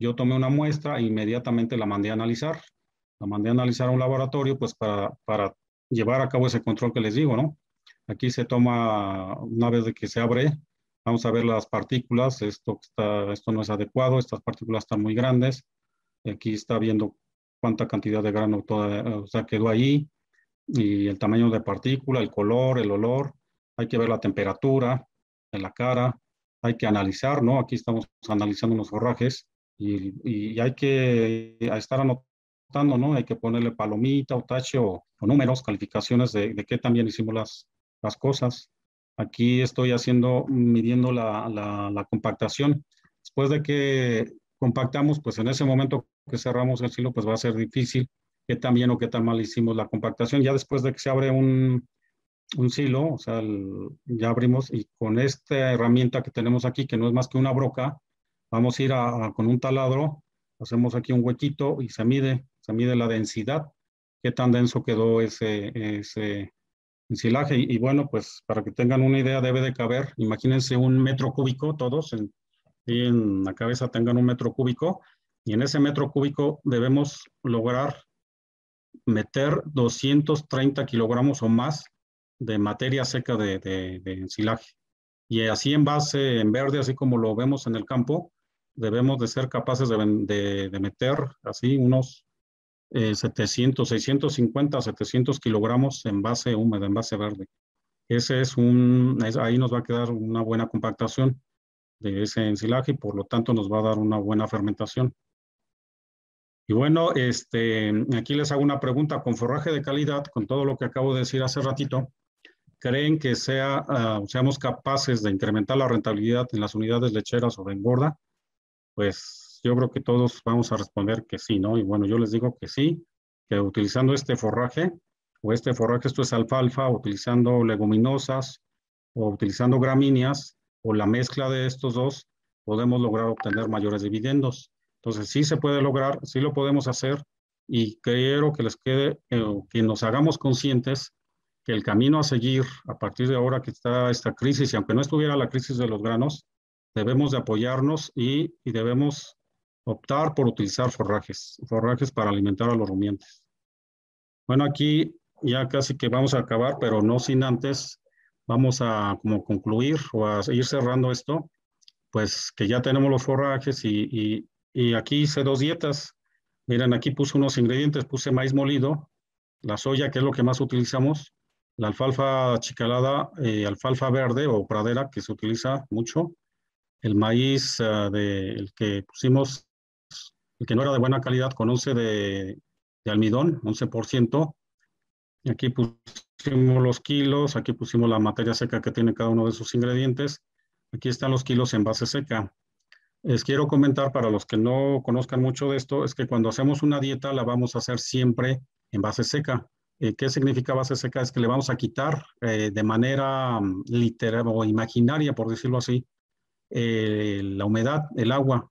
Yo tomé una muestra e inmediatamente la mandé a analizar. La mandé a analizar a un laboratorio, pues para llevar a cabo ese control que les digo, ¿no? Aquí se toma, una vez de que se abre, vamos a ver las partículas. Esto no es adecuado, estas partículas están muy grandes. Aquí está viendo cuánta cantidad de grano o sea, quedó ahí y el tamaño de partícula, el color, el olor. Hay que ver la temperatura de la cara, hay que analizar, ¿no? Aquí estamos analizando unos forrajes y hay que estar anotando, ¿no? Hay que ponerle palomita o tache o números, calificaciones de qué también hicimos las cosas. Aquí estoy midiendo la compactación. Después de que compactamos, pues en ese momento que cerramos el silo, pues va a ser difícil qué tan bien o qué tan mal hicimos la compactación. Ya después de que se abre un silo, o sea, ya abrimos y con esta herramienta que tenemos aquí, que no es más que una broca, vamos a ir con un taladro, hacemos aquí un huequito y se mide la densidad, qué tan denso quedó ese ensilaje. Y bueno, pues para que tengan una idea, debe de caber, imagínense un metro cúbico, todos en la cabeza tengan un metro cúbico, y en ese metro cúbico debemos lograr meter 230 kilogramos o más de materia seca de ensilaje. Y así en base, en verde, así como lo vemos en el campo, debemos de ser capaces de meter así unos 700, 650, 700 kilogramos en base húmeda, en base verde. Ahí nos va a quedar una buena compactación de ese ensilaje y por lo tanto nos va a dar una buena fermentación. Y bueno, aquí les hago una pregunta. Con forraje de calidad, con todo lo que acabo de decir hace ratito, ¿creen que seamos capaces de incrementar la rentabilidad en las unidades lecheras o de engorda? Pues yo creo que todos vamos a responder que sí, ¿no? Y bueno, yo les digo que sí, que utilizando este forraje, esto es alfalfa, utilizando leguminosas o utilizando gramíneas, o la mezcla de estos dos, podemos lograr obtener mayores dividendos. Entonces, sí se puede lograr, sí lo podemos hacer, y quiero que les quede, que nos hagamos conscientes que el camino a seguir a partir de ahora que está esta crisis, y aunque no estuviera la crisis de los granos, debemos de apoyarnos y debemos optar por utilizar forrajes para alimentar a los rumiantes. Bueno, aquí ya casi que vamos a acabar, pero no sin antes, vamos a como concluir o a ir cerrando esto, pues que ya tenemos los forrajes y aquí hice dos dietas. Miren, aquí puse unos ingredientes, puse maíz molido, la soya, que es lo que más utilizamos, la alfalfa achicalada, alfalfa verde o pradera, que se utiliza mucho, el maíz el que pusimos, el que no era de buena calidad, con 11 de almidón, 11%. Y aquí pusimos los kilos, aquí pusimos la materia seca que tiene cada uno de sus ingredientes. Aquí están los kilos en base seca. Les quiero comentar para los que no conozcan mucho de esto, es que cuando hacemos una dieta la vamos a hacer siempre en base seca. ¿Qué significa base seca? Es que le vamos a quitar de manera literal o imaginaria, por decirlo así, la humedad, el agua.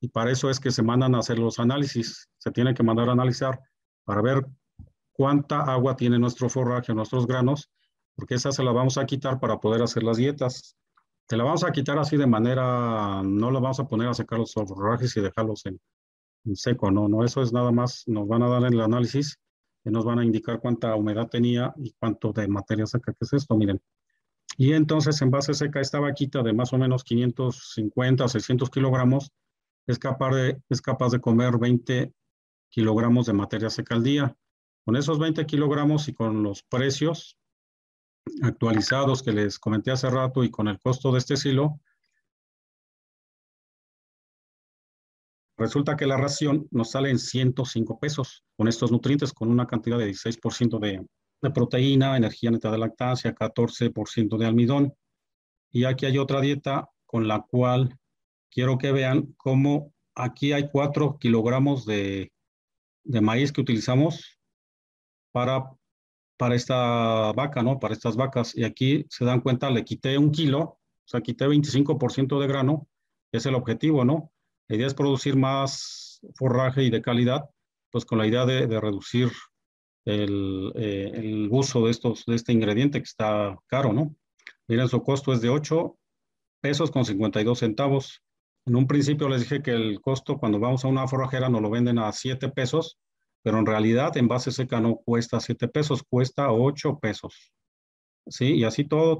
Y para eso es que se mandan a hacer los análisis. Se tiene que mandar a analizar para ver cuánta agua tiene nuestro forraje, nuestros granos, porque esa se la vamos a quitar para poder hacer las dietas. Te la vamos a quitar así de manera, no la vamos a poner a secar los forrajes y dejarlos en seco, no, no, eso es nada más, nos van a dar el análisis y nos van a indicar cuánta humedad tenía y cuánto de materia seca, que es esto, miren. Y entonces en base seca esta vaquita de más o menos 550, 600 kilogramos es capaz de comer 20 kilogramos de materia seca al día. Con esos 20 kilogramos y con los precios actualizados que les comenté hace rato y con el costo de este silo, resulta que la ración nos sale en 105 pesos con estos nutrientes, con una cantidad de 16% de proteína, energía neta de lactancia, 14% de almidón. Y aquí hay otra dieta con la cual quiero que vean cómo aquí hay 4 kilogramos de maíz que utilizamos para esta vaca, ¿no? Para estas vacas. Y aquí se dan cuenta, le quité 1 kilo, o sea, quité 25% de grano, que es el objetivo, ¿no? La idea es producir más forraje y de calidad, pues con la idea de reducir el uso de este ingrediente que está caro, ¿no? Miren, su costo es de 8 pesos con 52 centavos. En un principio les dije que el costo cuando vamos a una forrajera nos lo venden a 7 pesos, pero en realidad en base seca no cuesta 7 pesos, cuesta 8 pesos. Sí, y así todo,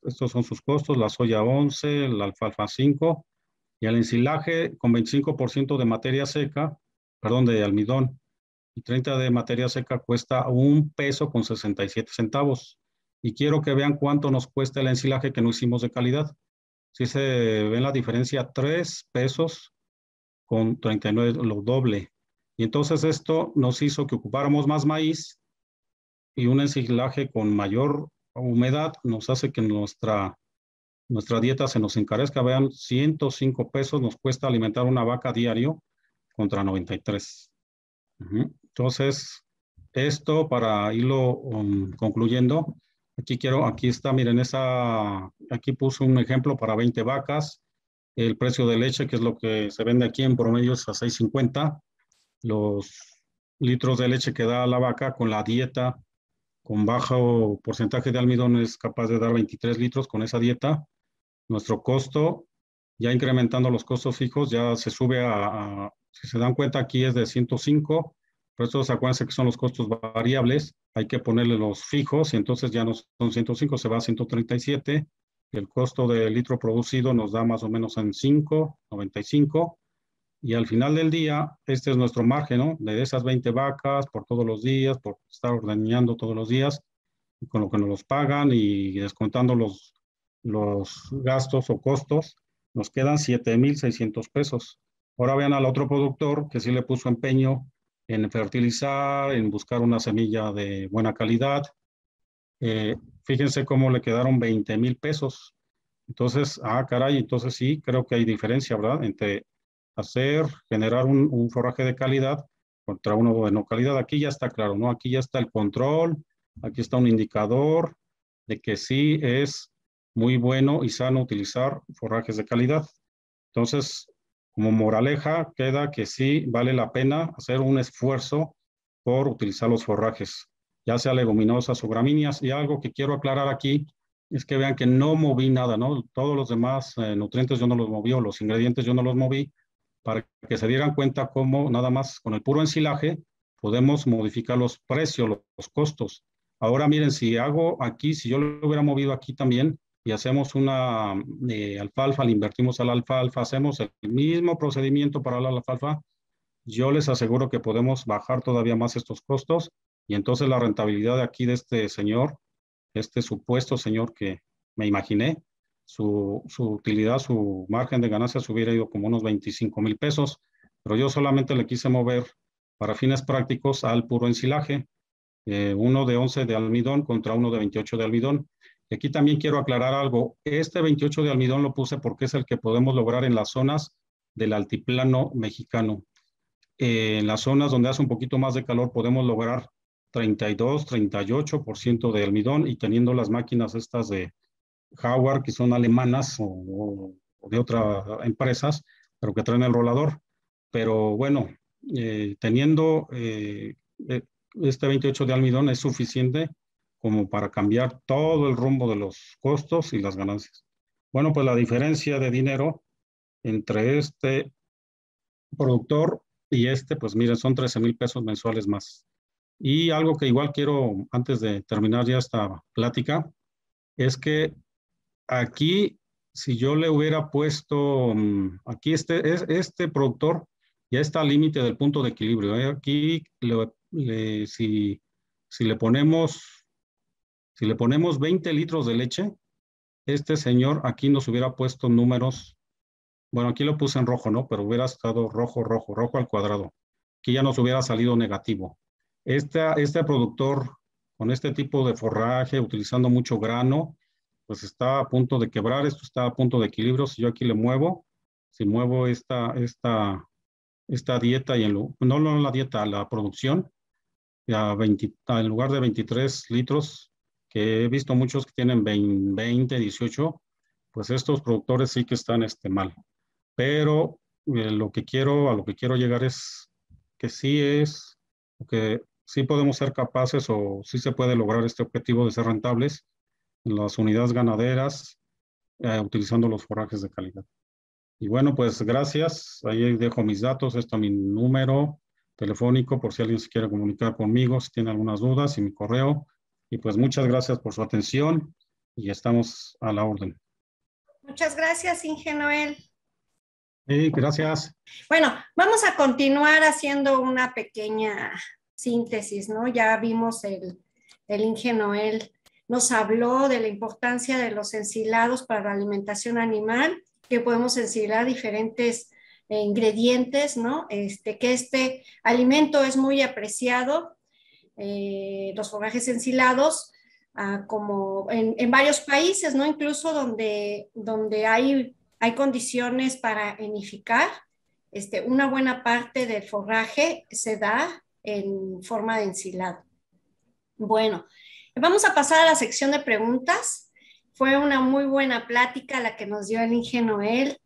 estos son sus costos, la soya 11, la alfalfa 5, y el ensilaje con 25% de materia seca, perdón, de almidón, y 30 de materia seca cuesta 1 peso con 67 centavos. Y quiero que vean cuánto nos cuesta el ensilaje que no hicimos de calidad. Si se ve la diferencia, 3 pesos con 39, lo doble. Y entonces esto nos hizo que ocupáramos más maíz, y un ensilaje con mayor humedad nos hace que nuestra dieta se nos encarezca. Vean, 105 pesos nos cuesta alimentar una vaca diario contra 93. Entonces, esto para irlo concluyendo, aquí está, miren, aquí puse un ejemplo para 20 vacas. El precio de leche, que es lo que se vende aquí en promedio, es a 6.50. Los litros de leche que da la vaca con la dieta, con bajo porcentaje de almidón, es capaz de dar 23 litros con esa dieta. Nuestro costo, ya incrementando los costos fijos, ya se sube si se dan cuenta, aquí es de 105, pero estos acuérdense que son los costos variables, hay que ponerle los fijos y entonces ya no son 105, se va a 137, y el costo del litro producido nos da más o menos en 5.95, y al final del día, este es nuestro margen, ¿no? De esas 20 vacas por todos los días, por estar ordeñando todos los días, con lo que nos los pagan y descontando los gastos o costos, nos quedan 7.600 pesos. Ahora vean al otro productor que sí le puso empeño en fertilizar, en buscar una semilla de buena calidad. Fíjense cómo le quedaron 20.000 pesos. Entonces, caray, entonces sí, creo que hay diferencia, ¿verdad? Entre generar un forraje de calidad contra uno de no calidad. Aquí ya está claro, ¿no? Aquí ya está el control, aquí está un indicador de que sí es muy bueno y sano utilizar forrajes de calidad. Entonces, como moraleja, queda que sí vale la pena hacer un esfuerzo por utilizar los forrajes, ya sea leguminosas o gramíneas. Y algo que quiero aclarar aquí es que vean que no moví nada, ¿no? Todos los demás nutrientes yo no los moví, o los ingredientes yo no los moví, para que se dieran cuenta cómo nada más con el puro ensilaje podemos modificar los precios, los costos. Ahora miren, si hago aquí, si yo lo hubiera movido aquí también y hacemos una alfalfa, le invertimos a la alfalfa, hacemos el mismo procedimiento para la alfalfa, yo les aseguro que podemos bajar todavía más estos costos, y entonces la rentabilidad de aquí de este señor, este supuesto señor que me imaginé, su utilidad, su margen de ganancia se hubiera ido como unos 25.000 pesos, pero yo solamente le quise mover para fines prácticos al puro ensilaje, uno de 11 de almidón contra uno de 28 de almidón. Y aquí también quiero aclarar algo. Este 28 de almidón lo puse porque es el que podemos lograr en las zonas del altiplano mexicano. En las zonas donde hace un poquito más de calor podemos lograr 32, 38% de almidón, y teniendo las máquinas estas de Howard, que son alemanas o de otras empresas, pero que traen el rolador. Pero bueno, teniendo este 28 de almidón es suficiente como para cambiar todo el rumbo de los costos y las ganancias. Bueno, pues la diferencia de dinero entre este productor y pues miren, son 13.000 pesos mensuales más. Y algo que igual quiero, antes de terminar ya esta plática, es que aquí, si yo le hubiera puesto, aquí este productor ya está al límite del punto de equilibrio, ¿eh? Aquí, si le ponemos, si le ponemos 20 litros de leche, este señor aquí nos hubiera puesto números, bueno, aquí lo puse en rojo, ¿no? Pero hubiera estado rojo, rojo, rojo al cuadrado. Aquí ya nos hubiera salido negativo. Este productor con este tipo de forraje, utilizando mucho grano, pues está a punto de quebrar, esto está a punto de equilibrio. Si yo aquí le muevo, si muevo esta dieta, no la dieta, la producción, en lugar de 23 litros, que he visto muchos que tienen 20, 18, pues estos productores sí que están mal. Pero a lo que quiero llegar es que que sí podemos ser capaces, o sí se puede lograr este objetivo de ser rentables en las unidades ganaderas, utilizando los forrajes de calidad. Y bueno, pues gracias. Ahí dejo mis datos, está mi número telefónico por si alguien se quiere comunicar conmigo, si tiene algunas dudas, y mi correo. Y pues muchas gracias por su atención y estamos a la orden. Muchas gracias, Inge Noel. Sí, gracias. Bueno, vamos a continuar haciendo una pequeña síntesis, ¿no? Ya vimos el Inge Noel nos habló de la importancia de los ensilados para la alimentación animal, que podemos ensilar diferentes ingredientes, ¿no? Que este alimento es muy apreciado, los forrajes ensilados, como en varios países, ¿no? Incluso donde hay condiciones para enificar, una buena parte del forraje se da en forma de ensilado. Bueno, vamos a pasar a la sección de preguntas. Fue una muy buena plática la que nos dio el Inge Noel.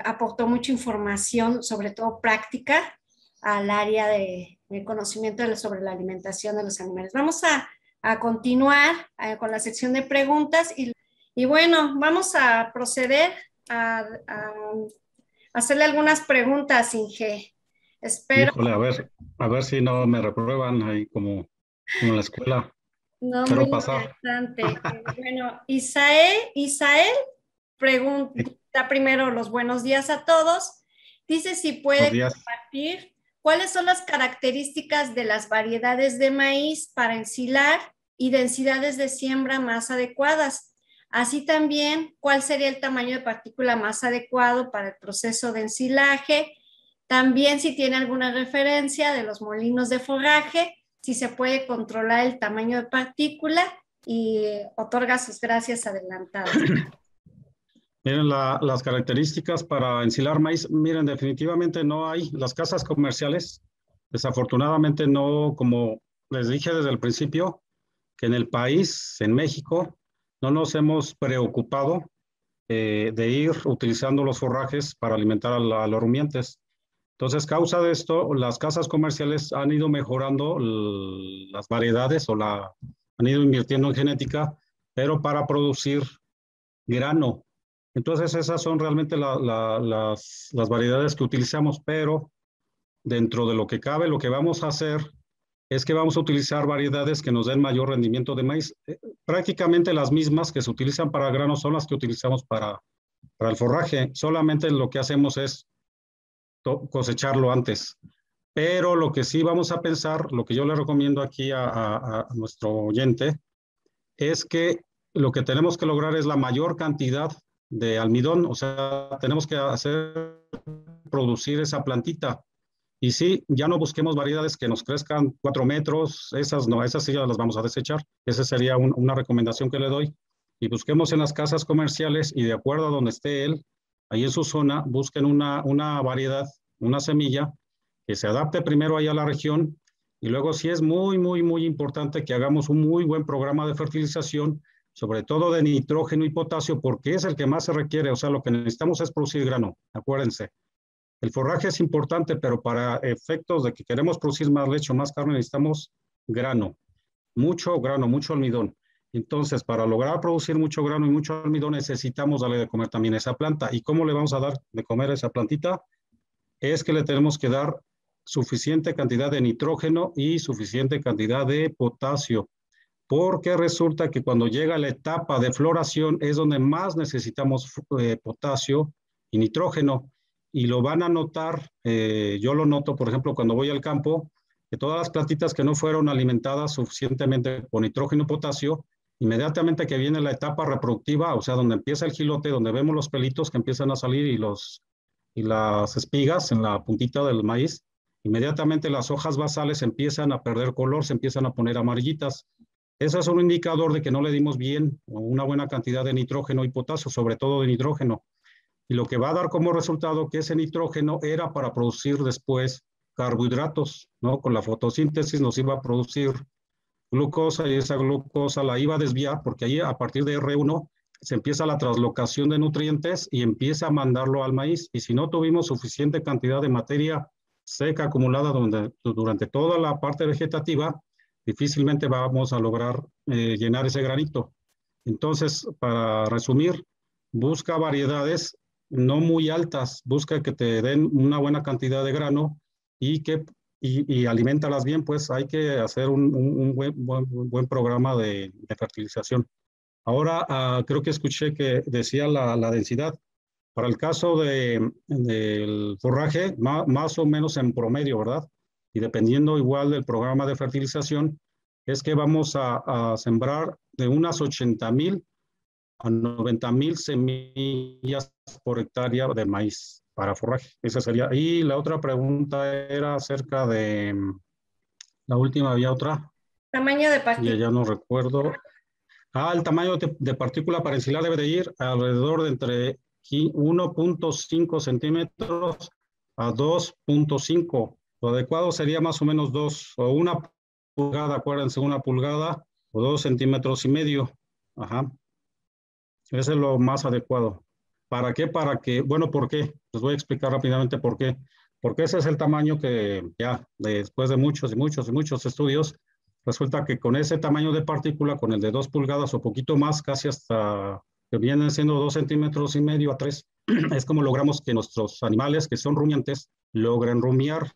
Aportó mucha información, sobre todo práctica, al área de conocimiento sobre la alimentación de los animales. Vamos a continuar con la sección de preguntas y bueno, vamos a proceder a hacerle algunas preguntas, Inge. Espero. Híjole, a ver si no me reprueban ahí como en la escuela. No, Quiero muy pasar. interesante. Bueno, Isael pregunta primero los buenos días a todos. Dice si Buenos puede días. compartir cuáles son las características de las variedades de maíz para ensilar y densidades de siembra más adecuadas. Así también, cuál sería el tamaño de partícula más adecuado para el proceso de ensilaje. También si tiene alguna referencia de los molinos de forraje, si se puede controlar el tamaño de partícula y otorga sus gracias adelantadas. Miren, las características para ensilar maíz, miren, definitivamente no hay. Las casas comerciales, desafortunadamente no, como les dije desde el principio, que en el país, en México, no nos hemos preocupado de ir utilizando los forrajes para alimentar a los rumiantes. Entonces, causa de esto, las casas comerciales han ido mejorando las variedades han ido invirtiendo en genética, pero para producir grano. Entonces, esas son realmente las variedades que utilizamos, pero dentro de lo que cabe, lo que vamos a hacer es que vamos a utilizar variedades que nos den mayor rendimiento de maíz. Prácticamente las mismas que se utilizan para granos son las que utilizamos para el forraje. Solamente lo que hacemos es cosecharlo antes. Pero lo que sí vamos a pensar, lo que yo le recomiendo aquí a nuestro oyente, es que lo que tenemos que lograr es la mayor cantidad de almidón, o sea, tenemos que hacer producir esa plantita. Y sí, ya no busquemos variedades que nos crezcan 4 metros, esas no, esas sí ya las vamos a desechar. Esa sería una recomendación que le doy. Y busquemos en las casas comerciales y de acuerdo a donde esté él, ahí en su zona, busquen una variedad, una semilla que se adapte primero ahí a la región y luego sí es muy, muy, muy importante que hagamos un muy buen programa de fertilización, sobre todo de nitrógeno y potasio, porque es el que más se requiere, o sea, lo que necesitamos es producir grano, acuérdense. El forraje es importante, pero para efectos de que queremos producir más leche o más carne necesitamos grano, mucho almidón. Entonces, para lograr producir mucho grano y mucho almidón necesitamos darle de comer también a esa planta. ¿Y cómo le vamos a dar de comer a esa plantita? Es que le tenemos que dar suficiente cantidad de nitrógeno y suficiente cantidad de potasio, porque resulta que cuando llega la etapa de floración es donde más necesitamos potasio y nitrógeno, y lo van a notar, yo lo noto, por ejemplo, cuando voy al campo, que todas las plantitas que no fueron alimentadas suficientemente con nitrógeno y potasio, inmediatamente que viene la etapa reproductiva, o sea, donde empieza el jilote, donde vemos los pelitos que empiezan a salir y las espigas en la puntita del maíz, inmediatamente las hojas basales empiezan a perder color, se empiezan a poner amarillitas. Eso es un indicador de que no le dimos bien o una buena cantidad de nitrógeno y potasio, sobre todo de nitrógeno. Y lo que va a dar como resultado que ese nitrógeno era para producir después carbohidratos, ¿no? Con la fotosíntesis nos iba a producir glucosa y esa glucosa la iba a desviar porque ahí a partir de R1 se empieza la translocación de nutrientes y empieza a mandarlo al maíz. Y si no tuvimos suficiente cantidad de materia seca acumulada durante toda la parte vegetativa, difícilmente vamos a lograr llenar ese granito. Entonces, para resumir, busca variedades no muy altas, busca que te den una buena cantidad de grano y alimentalas bien, pues hay que hacer un buen programa de fertilización. Ahora, creo que escuché que decía la densidad. Para el caso del forraje, más o menos en promedio, ¿verdad? Y dependiendo igual del programa de fertilización, es que vamos a sembrar de unas 80,000 a 90,000 semillas por hectárea de maíz para forraje. Esa sería. Y la otra pregunta era acerca de, la última había otra. Tamaño de partícula. Ya no recuerdo. El tamaño de partícula para ensilar debe de ir alrededor de entre 1.5 centímetros a 2.5. Lo adecuado sería más o menos 2 o 1 pulgada, acuérdense, 1 pulgada o 2,5 centímetros. Ajá. Ese es lo más adecuado. ¿Para qué? Para que, bueno, ¿por qué? Les voy a explicar rápidamente por qué. Porque ese es el tamaño que ya después de muchos y muchos y muchos estudios, resulta que con ese tamaño de partícula, con el de 2 pulgadas o poquito más, casi hasta que vienen siendo 2,5 centímetros a 3, es como logramos que nuestros animales que son rumiantes logren rumiar.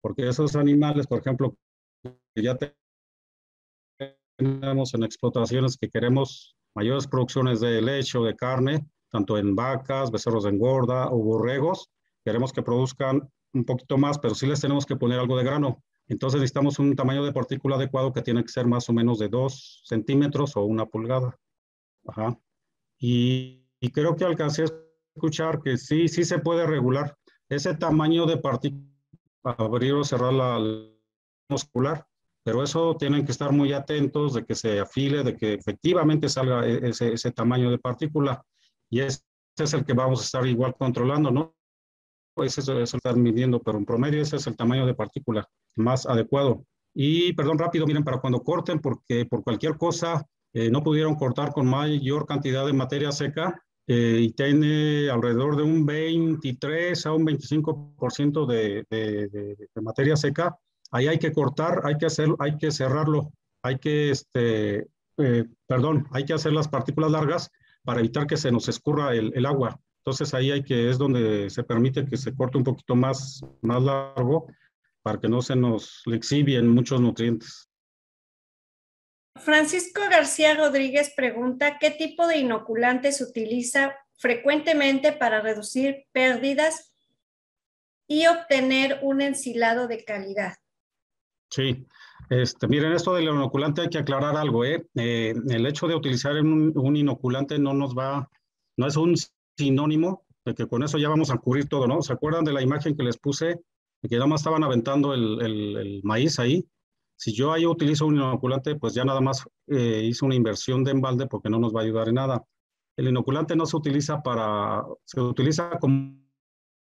Porque esos animales, por ejemplo, que ya tenemos en explotaciones que queremos mayores producciones de leche o de carne, tanto en vacas, becerros de engorda o borregos, queremos que produzcan un poquito más, pero sí les tenemos que poner algo de grano. Entonces necesitamos un tamaño de partícula adecuado que tiene que ser más o menos de 2 centímetros o 1 pulgada. Ajá. Y creo que alcancé a escuchar que sí, sí se puede regular ese tamaño de partícula, abrir o cerrar la muscular, pero eso tienen que estar muy atentos de que se afile, de que efectivamente salga ese tamaño de partícula, y ese es el que vamos a estar igual controlando, ¿no? Ese es el estar midiendo, pero en promedio ese es el tamaño de partícula más adecuado. Y perdón, rápido, miren, para cuando corten, porque por cualquier cosa no pudieron cortar con mayor cantidad de materia seca, y tiene alrededor de un 23 a un 25% de materia seca, ahí hay que cortar, hay que cerrarlo, hay que, perdón, hay que hacer las partículas largas para evitar que se nos escurra el agua. Entonces ahí es donde se permite que se corte un poquito más largo para que no se nos exhibien muchos nutrientes. Francisco García Rodríguez pregunta, ¿qué tipo de inoculante se utiliza frecuentemente para reducir pérdidas y obtener un ensilado de calidad? Sí, miren, esto del inoculante hay que aclarar algo, ¿eh? El hecho de utilizar un inoculante no es un sinónimo de que con eso ya vamos a cubrir todo, ¿no? ¿Se acuerdan de la imagen que les puse? De que nada más estaban aventando el maíz ahí. Si yo ahí utilizo un inoculante, pues ya nada más hice una inversión de embalde porque no nos va a ayudar en nada. El inoculante no se utiliza se utiliza como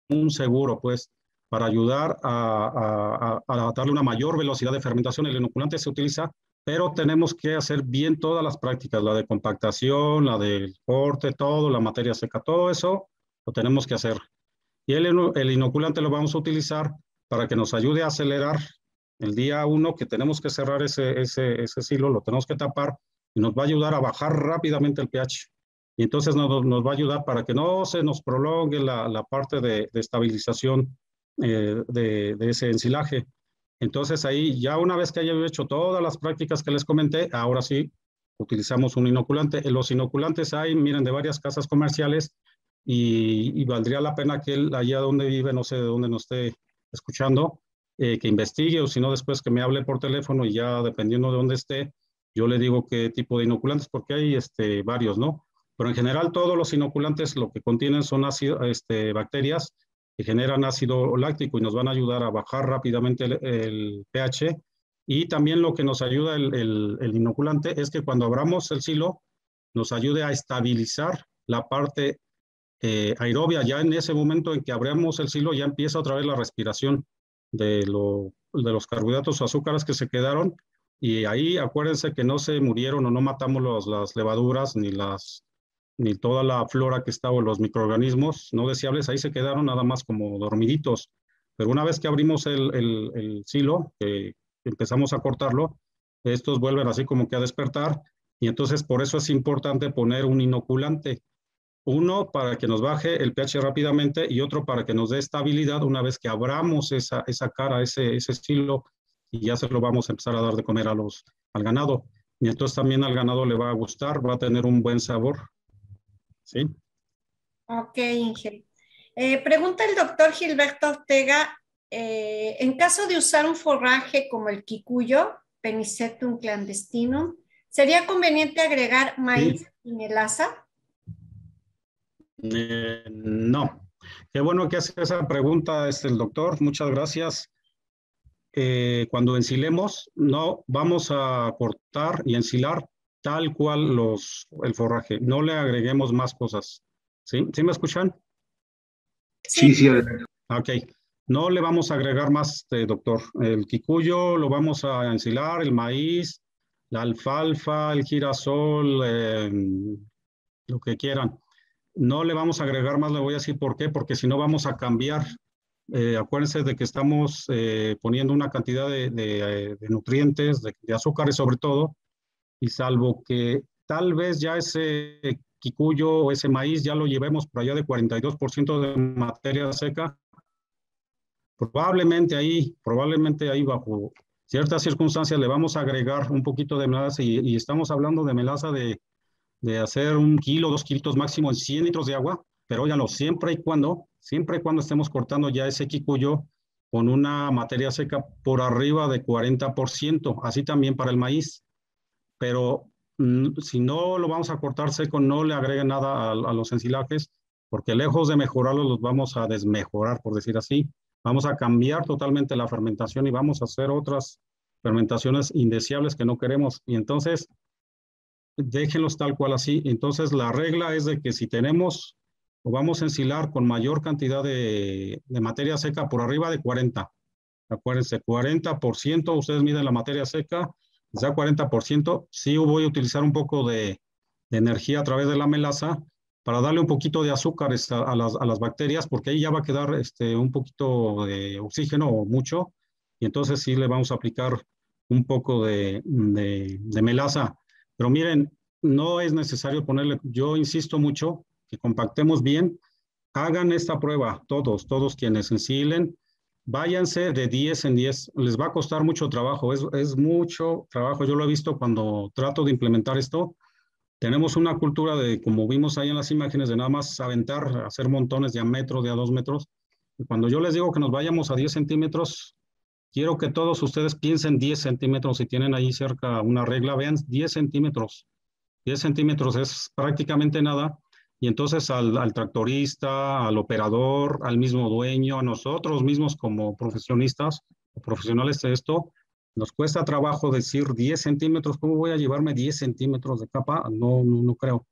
un seguro, pues, para ayudar a darle una mayor velocidad de fermentación. El inoculante se utiliza, pero tenemos que hacer bien todas las prácticas, la de compactación, la del corte, todo, la materia seca, todo eso lo tenemos que hacer. Y el inoculante lo vamos a utilizar para que nos ayude a acelerar el día 1 que tenemos que cerrar ese silo, lo tenemos que tapar y nos va a ayudar a bajar rápidamente el pH. Y entonces nos va a ayudar para que no se nos prolongue la parte de estabilización de ese ensilaje. Entonces ahí, ya una vez que haya hecho todas las prácticas que les comenté, ahora sí utilizamos un inoculante. Los inoculantes hay, miren, de varias casas comerciales, y valdría la pena que él, allá donde vive, no sé de dónde nos esté escuchando, que investigue, o si no, después que me hable por teléfono, y ya dependiendo de dónde esté, yo le digo qué tipo de inoculantes, porque hay varios, ¿no? Pero en general todos los inoculantes lo que contienen son bacterias que generan ácido láctico y nos van a ayudar a bajar rápidamente el pH. Y también lo que nos ayuda el inoculante es que cuando abramos el silo, nos ayude a estabilizar la parte aerobia. Ya en ese momento en que abramos el silo, ya empieza otra vez la respiración de los carbohidratos o azúcares que se quedaron. Y ahí acuérdense que no se murieron o no matamos las levaduras ni toda la flora que estaba, los microorganismos no deseables, ahí se quedaron nada más como dormiditos. Pero una vez que abrimos el silo, empezamos a cortarlo, estos vuelven así como que a despertar, y entonces por eso es importante poner un inoculante. Uno para que nos baje el pH rápidamente, y otro para que nos dé estabilidad una vez que abramos esa cara, ese silo, y ya se lo vamos a empezar a dar de comer al ganado. Y entonces también al ganado le va a gustar, va a tener un buen sabor. ¿Sí? Ok, Inge. Pregunta el doctor Gilberto Ortega, en caso de usar un forraje como el quicuyo, Penicetum clandestinum, ¿sería conveniente agregar maíz y melaza? No. Qué bueno que hace esa pregunta el doctor, muchas gracias. Cuando ensilemos, no vamos a cortar y ensilar tal cual el forraje, no le agreguemos más cosas. ¿Sí? ¿Sí me escuchan? Sí. Sí, adelante. Ok. No le vamos a agregar más, doctor. El kikuyo lo vamos a ensilar, el maíz, la alfalfa, el girasol, lo que quieran. No le vamos a agregar más, le voy a decir por qué, porque si no vamos a cambiar. Acuérdense de que estamos poniendo una cantidad de nutrientes, de azúcares sobre todo, y salvo que tal vez ya ese kikuyo o ese maíz ya lo llevemos por allá de 42% de materia seca, probablemente ahí bajo ciertas circunstancias le vamos a agregar un poquito de melaza y estamos hablando de melaza de hacer 1 kilo, 2 kilitos máximo en 100 litros de agua, pero óiganlo, siempre y cuando estemos cortando ya ese kikuyo con una materia seca por arriba de 40%, así también para el maíz, pero si no lo vamos a cortar seco, no le agreguen nada a los ensilajes, porque lejos de mejorarlos, los vamos a desmejorar, por decir así. Vamos a cambiar totalmente la fermentación y vamos a hacer otras fermentaciones indeseables que no queremos. Y entonces, déjenlos tal cual así. Entonces, la regla es de que si tenemos o vamos a ensilar con mayor cantidad de materia seca por arriba de 40, acuérdense, 40%, ustedes miden la materia seca, les da 40%, sí voy a utilizar un poco de energía a través de la melaza para darle un poquito de azúcares a las bacterias, porque ahí ya va a quedar un poquito de oxígeno o mucho, y entonces sí le vamos a aplicar un poco de melaza. Pero miren, no es necesario ponerle, yo insisto mucho, que compactemos bien, hagan esta prueba, todos quienes ensilen, váyanse de 10 en 10, les va a costar mucho trabajo, es mucho trabajo, yo lo he visto cuando trato de implementar esto, tenemos una cultura de, como vimos ahí en las imágenes, de nada más aventar, hacer montones de a metro, de a 2 metros, y cuando yo les digo que nos vayamos a 10 centímetros, quiero que todos ustedes piensen 10 centímetros, si tienen ahí cerca una regla, vean 10 centímetros, 10 centímetros es prácticamente nada, y entonces al tractorista, al operador, al mismo dueño, a nosotros mismos como profesionistas o profesionales de esto, nos cuesta trabajo decir 10 centímetros, ¿cómo voy a llevarme 10 centímetros de capa? No creo.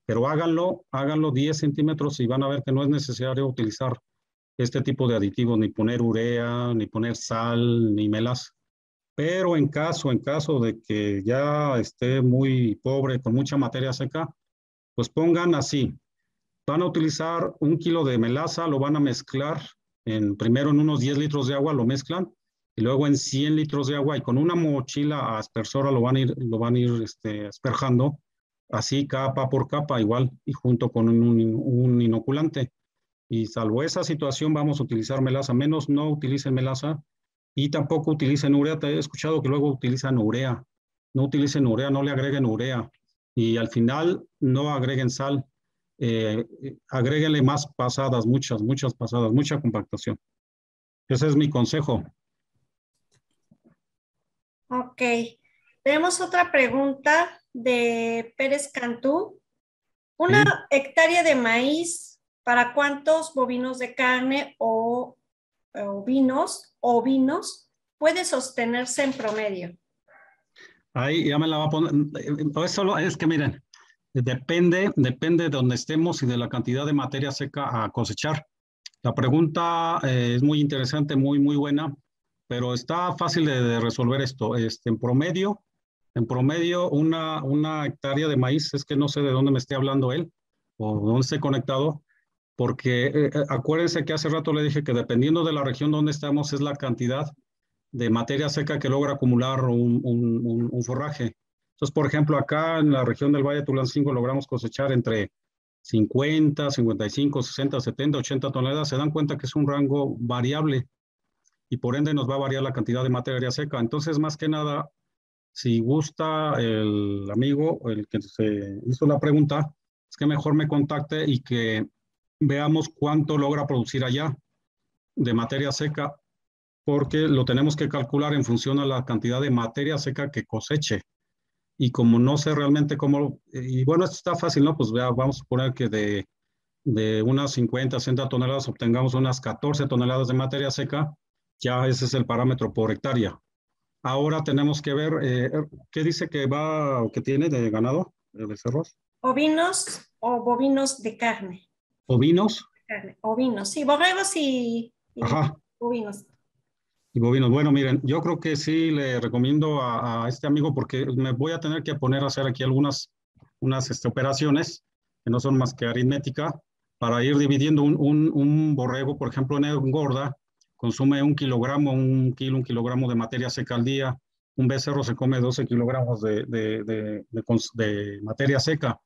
Pero háganlo 10 centímetros y van a ver que no es necesario utilizar este tipo de aditivos, ni poner urea, ni poner sal, ni melaza. Pero en caso de que ya esté muy pobre, con mucha materia seca, pues pongan así. Van a utilizar 1 kilo de melaza, lo van a mezclar primero en unos 10 litros de agua, lo mezclan, y luego en 100 litros de agua, y con una mochila aspersora lo van a ir asperjando, así capa por capa, igual, y junto con un inoculante. Y salvo esa situación, vamos a utilizar melaza. Menos no utilicen melaza y tampoco utilicen urea. Te he escuchado que luego utilizan urea. No utilicen urea, no le agreguen urea. Y al final no agreguen sal. Agréguenle más pasadas, muchas pasadas, mucha compactación. Ese es mi consejo. Ok. Tenemos otra pregunta de Pérez Cantú. ¿Una ¿Sí? hectárea de maíz para cuántos bovinos de carne o ovinos puede sostenerse en promedio? Ahí ya me la va a poner. Es que miren, depende de donde estemos y de la cantidad de materia seca a cosechar. La pregunta es muy interesante, muy buena, pero está fácil de resolver esto. En promedio una hectárea de maíz, es que no sé de dónde me esté hablando él o dónde esté conectado, porque acuérdense que hace rato le dije que dependiendo de la región donde estamos es la cantidad de materia seca que logra acumular un forraje. Entonces, por ejemplo, acá en la región del Valle de Tulancingo logramos cosechar entre 50, 55, 60, 70, 80 toneladas. Se dan cuenta que es un rango variable y por ende nos va a variar la cantidad de materia seca. Entonces, más que nada, si gusta el amigo, el que se hizo la pregunta, es que mejor me contacte y que veamos cuánto logra producir allá de materia seca, porque lo tenemos que calcular en función a la cantidad de materia seca que coseche. Y como no sé realmente cómo, y bueno, esto está fácil, ¿no? Pues vamos a suponer que de unas 50, 60 toneladas obtengamos unas 14 toneladas de materia seca, ya ese es el parámetro por hectárea. Ahora tenemos que ver, ¿qué dice que va o que tiene de ganado, de becerros? ¿Ovinos o bovinos de carne? Ovinos, Carne. Ovinos, sí, borregos y ajá. bovinos. Y bovinos. Bueno, miren, yo creo que sí le recomiendo a este amigo porque me voy a tener que poner a hacer aquí unas operaciones que no son más que aritmética para ir dividiendo un borrego, por ejemplo, en engorda, consume 1 kilogramo, 1 kilo, 1 kilogramo de materia seca al día. Un becerro se come 12 kilogramos de materia seca,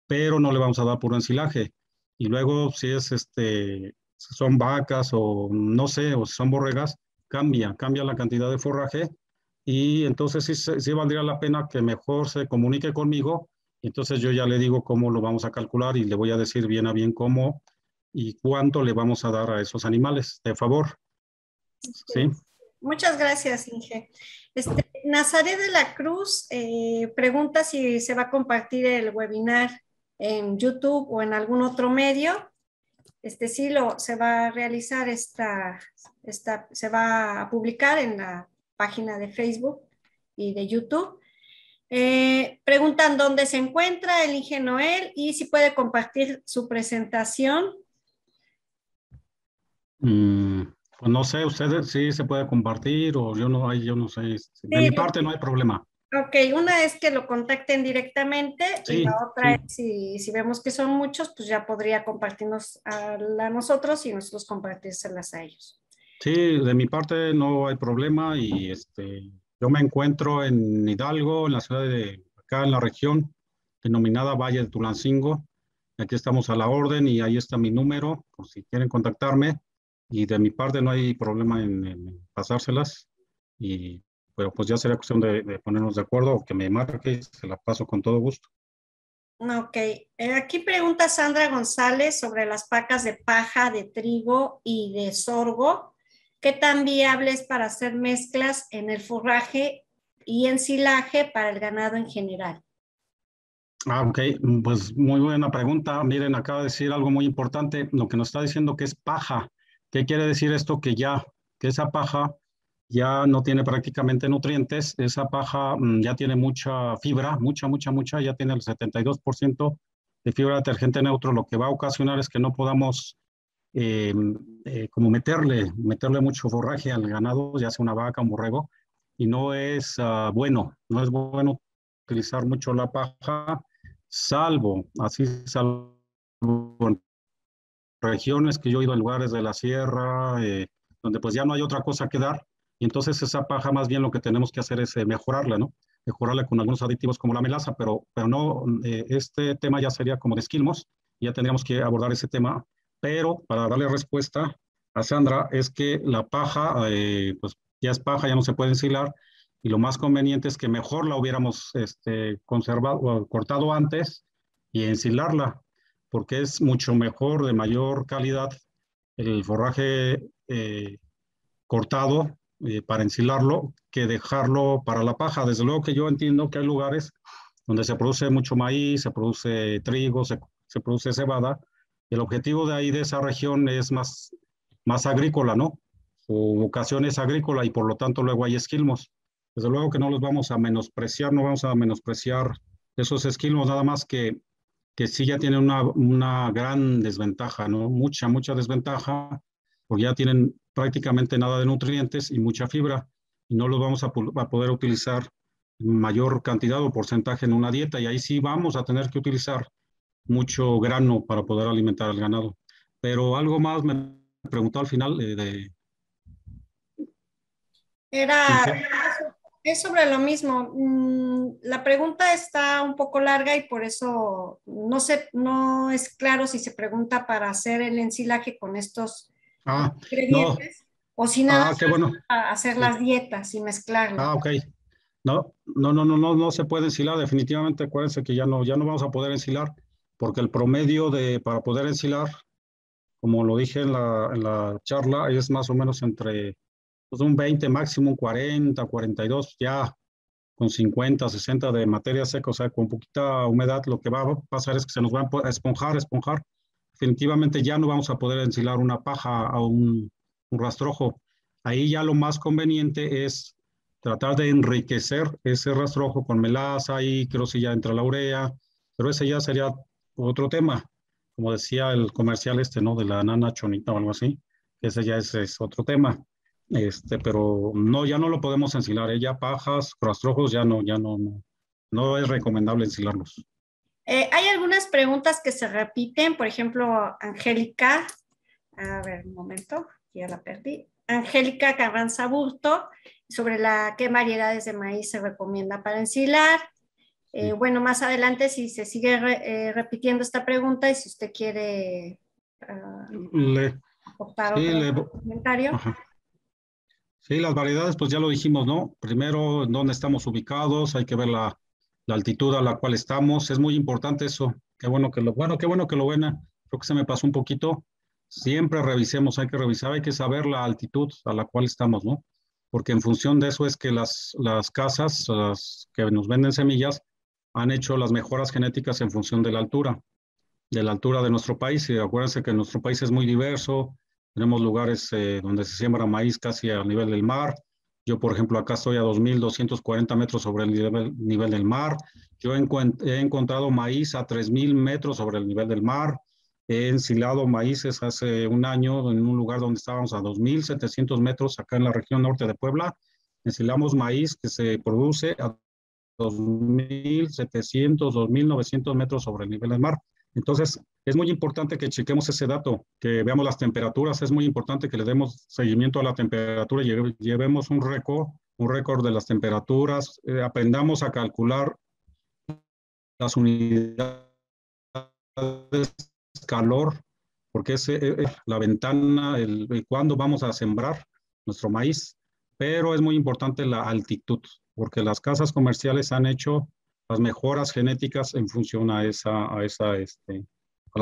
pero no le vamos a dar puro ensilaje. Y luego, si son vacas o no sé, o si son borregas, cambia la cantidad de forraje y entonces sí valdría la pena que mejor se comunique conmigo. Entonces yo ya le digo cómo lo vamos a calcular y le voy a decir bien a bien cómo y cuánto le vamos a dar a esos animales, de favor. ¿Sí? Muchas gracias, Inge. Nazaret de la Cruz pregunta si se va a compartir el webinar en YouTube o en algún otro medio. Sí se va a realizar se va a publicar en la página de Facebook y de YouTube. Preguntan dónde se encuentra el Inge Noel y si puede compartir su presentación. Pues no sé, ustedes sí se puede compartir o yo no sé. De mi Sí, parte no hay problema. ok, una es que lo contacten directamente y Sí, la otra sí. es si vemos que son muchos, pues ya podría compartirnos a nosotros y nosotros compartírselas a ellos. Sí, de mi parte no hay problema y yo me encuentro en Hidalgo, en la ciudad acá en la región denominada Valle de Tulancingo. Aquí estamos a la orden y ahí está mi número, por si quieren contactarme. Y de mi parte no hay problema en pasárselas. Pero pues ya sería cuestión de ponernos de acuerdo o que me marque y se la paso con todo gusto. Ok, aquí pregunta Sandra González sobre las pacas de paja, de trigo y de sorgo. ¿Qué tan viable es para hacer mezclas en el forraje y ensilaje para el ganado en general? Ok, pues muy buena pregunta. Miren, acaba de decir algo muy importante, lo que nos está diciendo que es paja. ¿Qué quiere decir esto? Que esa paja ya no tiene prácticamente nutrientes, esa paja ya tiene mucha fibra, mucha, ya tiene el 72% de fibra detergente neutro, lo que va a ocasionar es que no podamos eh, como meterle mucho forraje al ganado, ya sea una vaca, un borrego, y no es bueno utilizar mucho la paja, salvo en regiones que yo he ido a lugares de la sierra, donde pues ya no hay otra cosa que dar, y entonces esa paja más bien lo que tenemos que hacer es mejorarla, ¿no? Mejorarla con algunos aditivos como la melaza, pero no, este tema ya sería como de esquilmos, ya tendríamos que abordar ese tema, pero para darle respuesta a Sandra es que la paja, pues ya es paja, ya no se puede ensilar, y lo más conveniente es que mejor la hubiéramos conservado o cortado antes y ensilarla, porque es mucho mejor, de mayor calidad, el forraje cortado para ensilarlo que dejarlo para la paja. Desde luego que yo entiendo que hay lugares donde se produce mucho maíz, se produce trigo, se produce cebada, y el objetivo de ahí, de esa región, es más agrícola, ¿no? Su vocación es agrícola y por lo tanto luego hay esquilmos. Desde luego que no los vamos a menospreciar, no vamos a menospreciar esos esquilmos, nada más que sí ya tienen una gran desventaja, ¿no? Mucha desventaja, porque ya tienen prácticamente nada de nutrientes y mucha fibra, y no los vamos a poder utilizar en mayor cantidad o porcentaje en una dieta, y ahí sí vamos a tener que utilizar mucho grano para poder alimentar al ganado. Pero algo más me preguntó al final Era, Inge. es sobre lo mismo. La pregunta está un poco larga y por eso no es claro si se pregunta para hacer el ensilaje con estos Ah, no, ingredientes o si nada más qué bueno. para hacer Sí. las dietas y mezclarlo. Ok. No se puede ensilar, definitivamente. Acuérdense que ya no vamos a poder ensilar, porque el promedio para poder ensilar, como lo dije en la charla, es más o menos entre pues, un 20, máximo un 40, 42, ya con 50, 60 de materia seca, o sea, con poquita humedad, lo que va a pasar es que se nos va a esponjar. Definitivamente ya no vamos a poder ensilar una paja a un rastrojo. Ahí ya lo más conveniente es tratar de enriquecer ese rastrojo con melaza y creo que ya entra la urea, pero ese ya sería otro tema, como decía el comercial ¿no? De la nana chonita o algo así, que ese ya es otro tema. Pero no, ya no lo podemos ensilar, ¿eh? Ya pajas, rastrojos, no es recomendable ensilarlos. Hay algunas preguntas que se repiten, por ejemplo, Angélica, a ver, un momento, ya la perdí. Angélica Carranza Burto, sobre qué variedades de maíz se recomienda para ensilar. Sí. Bueno, más adelante si se sigue repitiendo esta pregunta y si usted quiere aportar Sí, otro comentario. ajá. Sí, las variedades, pues ya lo dijimos, ¿no? Primero, en dónde estamos ubicados, hay que ver la altitud a la cual estamos. Es muy importante eso. Qué bueno que lo ven. Creo que se me pasó un poquito. Siempre revisemos, hay que revisar, hay que saber la altitud a la cual estamos, ¿no? Porque en función de eso es que las casas, las que nos venden semillas, han hecho las mejoras genéticas en función de la altura de nuestro país. Y acuérdense que nuestro país es muy diverso, tenemos lugares donde se siembra maíz casi a nivel del mar. Yo, por ejemplo, acá estoy a 2.240 metros sobre el nivel del mar. Yo he encontrado maíz a 3.000 metros sobre el nivel del mar. He ensilado maíces hace un año en un lugar donde estábamos a 2.700 metros, acá en la región norte de Puebla. Ensilamos maíz que se produce a 2.700, 2.900 metros sobre el nivel del mar. Entonces, es muy importante que chequemos ese dato, que veamos las temperaturas, es muy importante que le demos seguimiento a la temperatura y llevemos un récord de las temperaturas, aprendamos a calcular las unidades de calor, porque es la ventana, cuándo vamos a sembrar nuestro maíz, pero es muy importante la altitud, porque las casas comerciales han hecho las mejoras genéticas en función a las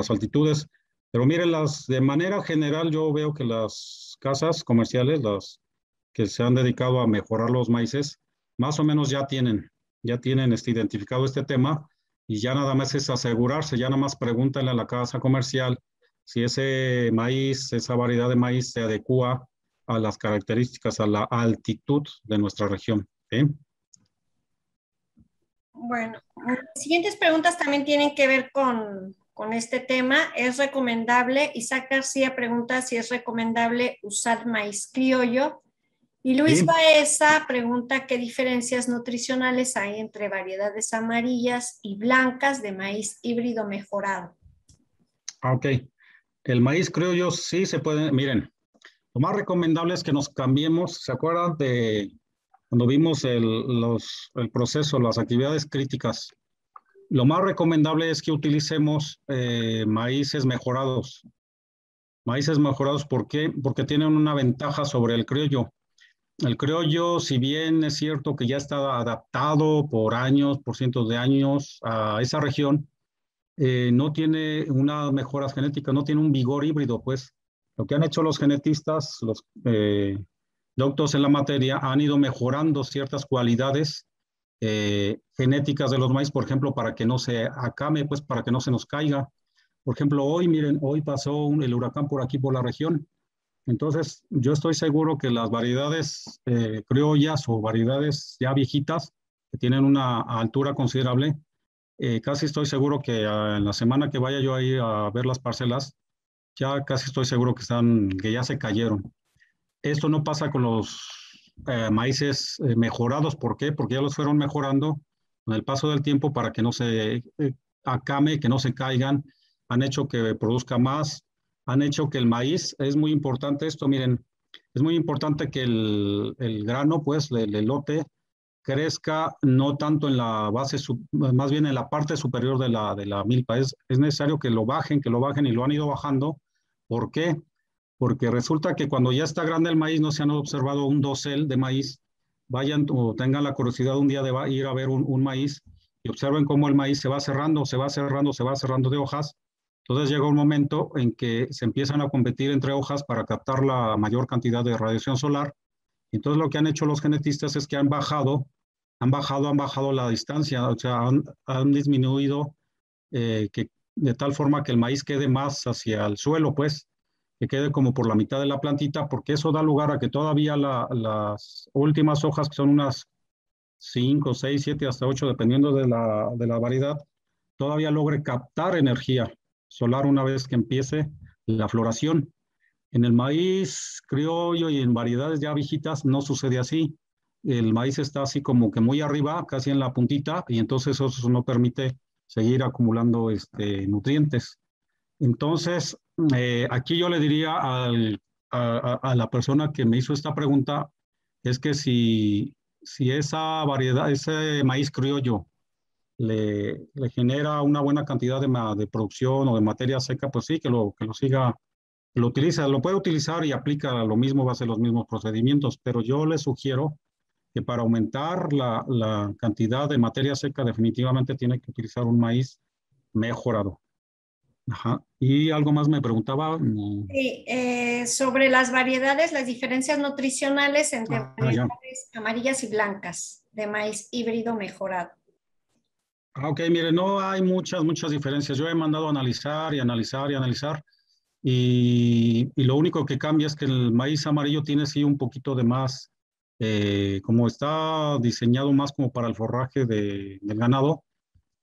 altitudes. Pero miren, de manera general yo veo que las casas comerciales, las que se han dedicado a mejorar los maíces, más o menos ya tienen identificado este tema y ya nada más es asegurarse, ya nada más pregúntale a la casa comercial si ese maíz, esa variedad de maíz se adecua a las características, a la altitud de nuestra región. ¿Sí? Bueno, las siguientes preguntas también tienen que ver con este tema. ¿Es recomendable? Isaac García pregunta si es recomendable usar maíz criollo. Y Luis ¿Sí? Baeza pregunta qué diferencias nutricionales hay entre variedades amarillas y blancas de maíz híbrido mejorado. Ok. El maíz criollo sí se puede, miren, lo más recomendable es que nos cambiemos, ¿se acuerdan de cuando vimos el proceso, las actividades críticas? Lo más recomendable es que utilicemos maíces mejorados. Maíces mejorados, ¿por qué? Porque tienen una ventaja sobre el criollo. El criollo, si bien es cierto que ya está adaptado por años, por cientos de años a esa región, no tiene unas mejoras genéticas, no tiene un vigor híbrido, pues. Lo que han hecho los genetistas, los doctos en la materia, han ido mejorando ciertas cualidades genéticas de los maíz, por ejemplo, para que no se acame, pues para que no se nos caiga. Por ejemplo, hoy, miren, hoy pasó el huracán por aquí, por la región. Entonces, yo estoy seguro que las variedades criollas o variedades ya viejitas, que tienen una altura considerable, casi estoy seguro que en la semana que vaya yo ahí a ver las parcelas, ya casi estoy seguro que ya se cayeron. Esto no pasa con los maíces mejorados. ¿Por qué? Porque ya los fueron mejorando con el paso del tiempo para que no se acame, que no se caigan. Han hecho que produzca más, han hecho que el maíz, es muy importante esto, miren, es muy importante que el grano, pues, el elote, crezca no tanto en la base, más bien en la parte superior de la milpa. Es necesario que lo bajen y lo han ido bajando. ¿Por qué? Porque resulta que cuando ya está grande el maíz, no se han observado un dosel de maíz, vayan o tengan la curiosidad un día de ir a ver un maíz y observen cómo el maíz se va cerrando, se va cerrando, se va cerrando de hojas. Entonces llega un momento en que se empiezan a competir entre hojas para captar la mayor cantidad de radiación solar. Entonces lo que han hecho los genetistas es que han bajado la distancia, o sea, han disminuido de tal forma que el maíz quede más hacia el suelo, pues, que quede como por la mitad de la plantita, porque eso da lugar a que todavía las últimas hojas, que son unas 5, 6, 7, hasta 8, dependiendo de la variedad, todavía logre captar energía solar una vez que empiece la floración. En el maíz criollo y en variedades ya viejitas no sucede así. El maíz está así como que muy arriba, casi en la puntita, y entonces eso no permite seguir acumulando nutrientes. Entonces, aquí yo le diría a la persona que me hizo esta pregunta, es que si esa variedad, ese maíz criollo le genera una buena cantidad de producción o de materia seca, pues sí, que lo siga, que lo utiliza, lo puede utilizar y aplica lo mismo, va a ser los mismos procedimientos, pero yo le sugiero que para aumentar la cantidad de materia seca definitivamente tiene que utilizar un maíz mejorado. Ajá. Y algo más me preguntaba. Sí, sobre las variedades, las diferencias nutricionales entre Ya. variedades amarillas y blancas de maíz híbrido mejorado. Ok, mire, no hay muchas diferencias. Yo he mandado a analizar y analizar y analizar. Y lo único que cambia es que el maíz amarillo tiene sí un poquito de más, como está diseñado más como para el forraje del ganado,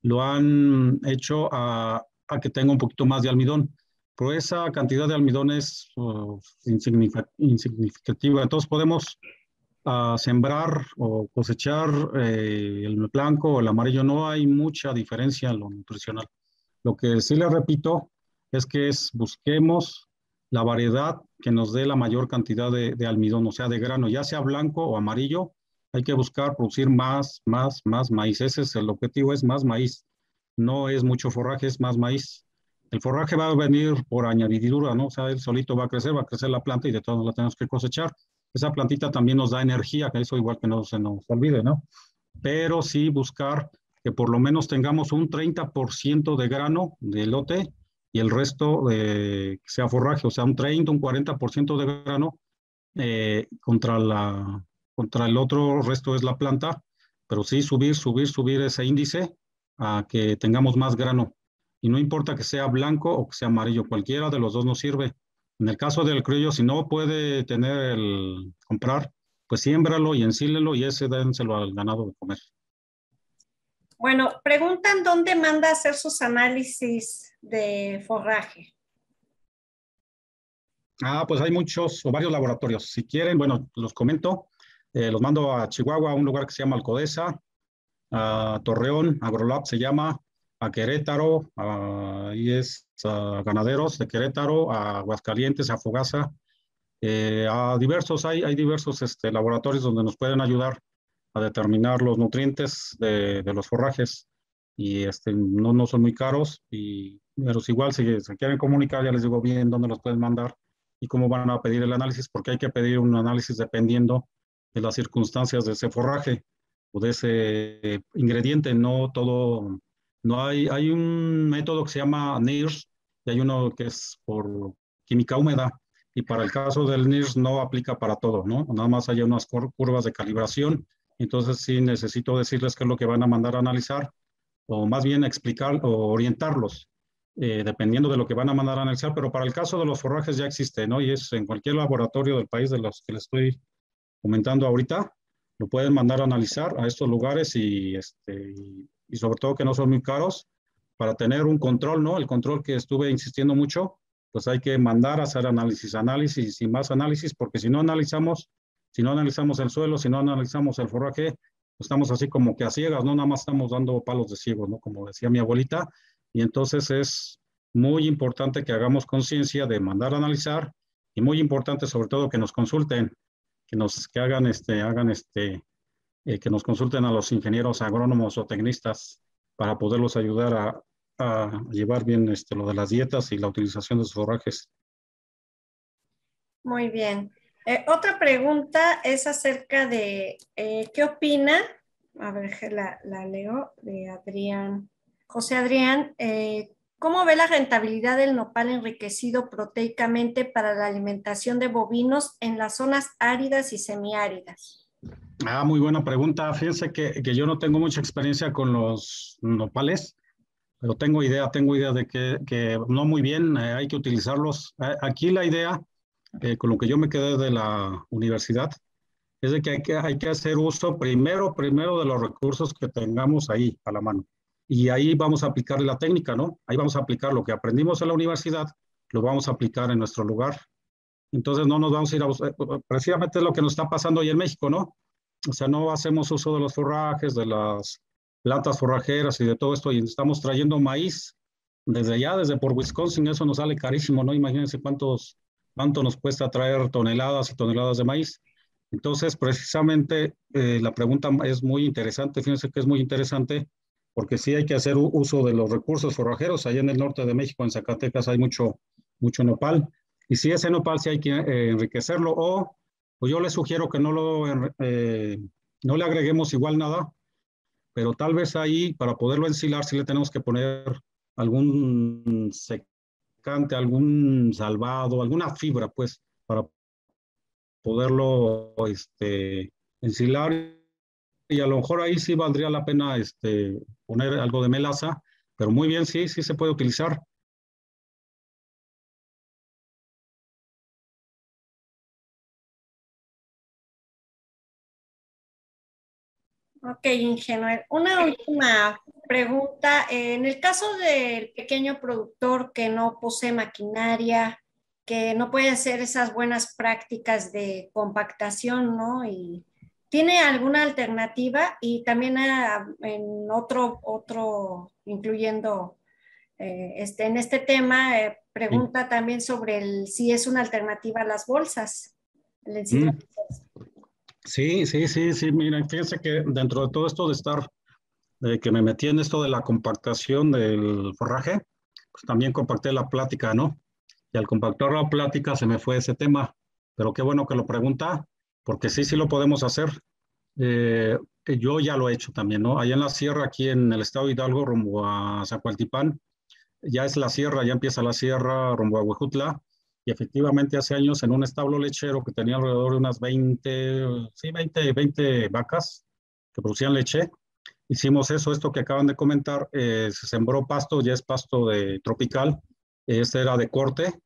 lo han hecho a que tenga un poquito más de almidón. Pero esa cantidad de almidón es insignificativa. Entonces podemos sembrar o cosechar el blanco o el amarillo. No hay mucha diferencia en lo nutricional. Lo que sí le repito es que busquemos la variedad que nos dé la mayor cantidad de almidón, o sea, de grano, ya sea blanco o amarillo. Hay que buscar producir más maíz. Ese es el objetivo, es más maíz. No es mucho forraje, es más maíz. El forraje va a venir por añadidura, ¿no? O sea, él solito va a crecer la planta y de todos la tenemos que cosechar. Esa plantita también nos da energía, que eso igual que no se nos olvide, ¿no? Pero sí buscar que por lo menos tengamos un 30% de grano de lote y el resto sea forraje, o sea, un 30, un 40% de grano contra el otro resto es la planta, pero sí subir ese índice a que tengamos más grano. Y no importa que sea blanco o que sea amarillo, cualquiera de los dos nos sirve. En el caso del criollo, si no puede comprar, pues siémbralo y ensílelo y ese dénselo al ganado de comer. Bueno, preguntan dónde manda hacer sus análisis de forraje. Pues hay muchos o varios laboratorios. Si quieren, bueno, los comento. Los mando a Chihuahua, a un lugar que se llama Alcodesa, a Torreón, Agrolab se llama, a Querétaro, ahí a Ganaderos de Querétaro, a Aguascalientes, a Fogasa, hay diversos laboratorios donde nos pueden ayudar a determinar los nutrientes de los forrajes y no son muy caros, pero si igual si se quieren comunicar, ya les digo bien dónde los pueden mandar y cómo van a pedir el análisis, porque hay que pedir un análisis dependiendo de las circunstancias de ese forraje o de ese ingrediente, no todo, no hay un método que se llama NIRS y hay uno que es por química húmeda y para el caso del NIRS no aplica para todo, ¿no? Nada más hay unas curvas de calibración, entonces sí necesito decirles qué es lo que van a mandar a analizar o más bien explicar o orientarlos, dependiendo de lo que van a mandar a analizar, pero para el caso de los forrajes ya existe, ¿no? Y es en cualquier laboratorio del país de los que les estoy comentando ahorita, lo pueden mandar a analizar a estos lugares y sobre todo que no son muy caros para tener un control, ¿no? El control que estuve insistiendo mucho, pues hay que mandar a hacer análisis y más análisis, porque si no analizamos el suelo, si no analizamos el forraje, pues estamos así como que a ciegas, ¿no? Nada más estamos dando palos de ciego, ¿no? Como decía mi abuelita, y entonces es muy importante que hagamos conciencia de mandar a analizar y muy importante sobre todo que nos consulten que nos consulten a los ingenieros agrónomos o tecnistas para poderlos ayudar a llevar bien lo de las dietas y la utilización de sus forrajes. Muy bien. Otra pregunta es acerca de qué opina, a ver, la leo, de Adrián, José Adrián, ¿cómo ve la rentabilidad del nopal enriquecido proteicamente para la alimentación de bovinos en las zonas áridas y semiáridas? Muy buena pregunta. Fíjense que yo no tengo mucha experiencia con los nopales, pero tengo idea de que no muy bien, hay que utilizarlos. Aquí la idea, con lo que yo me quedé de la universidad, es de que hay que hacer uso primero de los recursos que tengamos ahí a la mano. Y ahí vamos a aplicar la técnica, ¿no? Ahí vamos a aplicar lo que aprendimos en la universidad, lo vamos a aplicar en nuestro lugar. Entonces no nos vamos a ir a buscar, precisamente es lo que nos está pasando hoy en México, ¿no? O sea, no hacemos uso de los forrajes, de las plantas forrajeras y de todo esto, y estamos trayendo maíz desde allá, desde por Wisconsin, eso nos sale carísimo, ¿no? Imagínense cuánto nos cuesta traer toneladas y toneladas de maíz. Entonces, precisamente, la pregunta es muy interesante, fíjense que es muy interesante, porque sí hay que hacer uso de los recursos forrajeros. Allá en el norte de México, en Zacatecas, hay mucho nopal. Y si ese nopal sí hay que enriquecerlo, o yo le sugiero que no le agreguemos igual nada, pero tal vez ahí, para poderlo ensilar, sí le tenemos que poner algún secante, algún salvado, alguna fibra, pues, para poderlo ensilar, y a lo mejor ahí sí valdría la pena poner algo de melaza, pero muy bien, sí, sí se puede utilizar. Ok, ingeniero. Una última pregunta. En el caso del pequeño productor que no posee maquinaria, que no puede hacer esas buenas prácticas de compactación, ¿no? Y ¿tiene alguna alternativa? Y también en incluyendo en este tema, Sí. pregunta también sobre si es una alternativa a las bolsas, el Mm, ensilado. sí, sí, sí, sí, miren, fíjense que dentro de todo esto de que me metí en esto de la compactación del forraje, pues también compacté la plática, ¿no? Y al compactar la plática se me fue ese tema, pero qué bueno que lo pregunta, porque sí, sí lo podemos hacer. Yo ya lo he hecho también, ¿no? Allá en la sierra, aquí en el estado de Hidalgo, rumbo a Zacualtipán, ya es la sierra, ya empieza la sierra rumbo a Huejutla, y efectivamente hace años en un establo lechero que tenía alrededor de unas 20, sí, 20 vacas que producían leche, hicimos eso, esto que acaban de comentar, se sembró pasto, ya es pasto de tropical, este era de corte,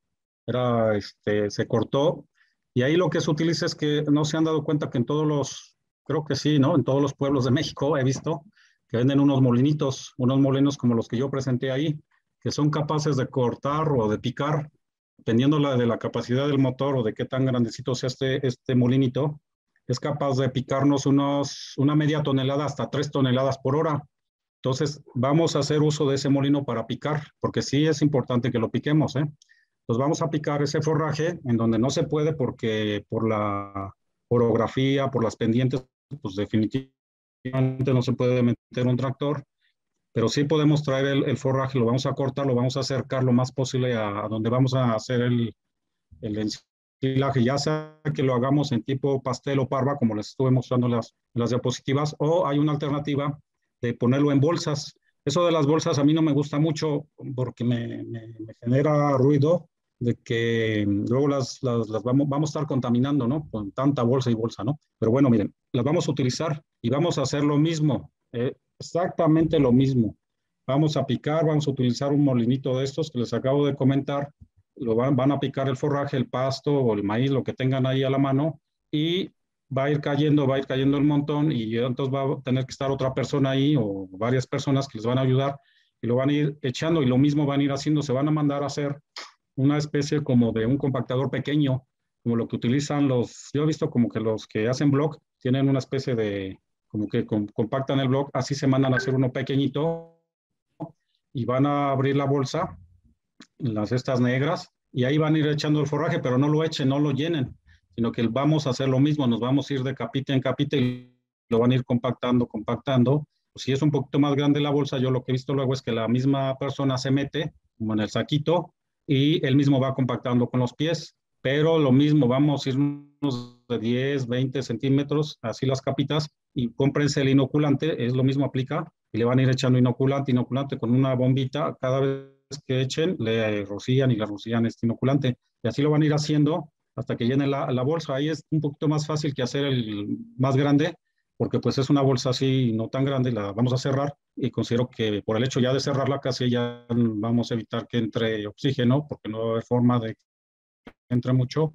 se cortó, y ahí lo que se utiliza es que no se han dado cuenta que creo que sí, ¿no? En todos los pueblos de México he visto que venden unos molinos como los que yo presenté ahí, que son capaces de cortar o de picar, dependiendo de la capacidad del motor o de qué tan grandecito sea este molinito, es capaz de picarnos una media tonelada hasta 3 toneladas por hora. Entonces, vamos a hacer uso de ese molino para picar, porque sí es importante que lo piquemos, ¿eh? Entonces, vamos a picar ese forraje en donde no se puede porque por la orografía, por las pendientes, pues definitivamente no se puede meter un tractor, pero sí podemos traer el forraje, lo vamos a cortar, lo vamos a acercar lo más posible a donde vamos a hacer el ensilaje, ya sea que lo hagamos en tipo pastel o parva, como les estuve mostrando en las diapositivas, o hay una alternativa de ponerlo en bolsas. Eso de las bolsas a mí no me gusta mucho porque me genera ruido de que luego las vamos a estar contaminando, ¿no? Con tanta bolsa y bolsa, ¿no? Pero bueno, miren, las vamos a utilizar y vamos a hacer lo mismo, exactamente lo mismo. Vamos a picar, vamos a utilizar un molinito de estos que les acabo de comentar, van a picar el forraje, el pasto o el maíz, lo que tengan ahí a la mano, y va a ir cayendo el montón, y entonces va a tener que estar otra persona ahí o varias personas que les van a ayudar y lo van a ir echando, y lo mismo van a ir haciendo, se van a mandar a hacer una especie como de un compactador pequeño, como lo que utilizan yo he visto como que los que hacen blog tienen una especie de, como que compactan el blog, así se mandan a hacer uno pequeñito y van a abrir la bolsa, las estas negras, y ahí van a ir echando el forraje, pero no lo echen, no lo llenen, sino que vamos a hacer lo mismo, nos vamos a ir de capita en capita y lo van a ir compactando. Si es un poquito más grande la bolsa, yo lo que he visto luego es que la misma persona se mete como en el saquito y él mismo va compactando con los pies, pero lo mismo, vamos a irnos de 10, 20 centímetros, así las capitas, y cómprense el inoculante, es lo mismo aplica, y le van a ir echando inoculante con una bombita, cada vez que echen, le rocían y le rocían este inoculante. Y así lo van a ir haciendo hasta que llenen la bolsa. Ahí es un poquito más fácil que hacer el más grande, porque pues es una bolsa así no tan grande, la vamos a cerrar, y considero que por el hecho ya de cerrarla casi ya vamos a evitar que entre oxígeno, porque no va a haber forma de que entre mucho.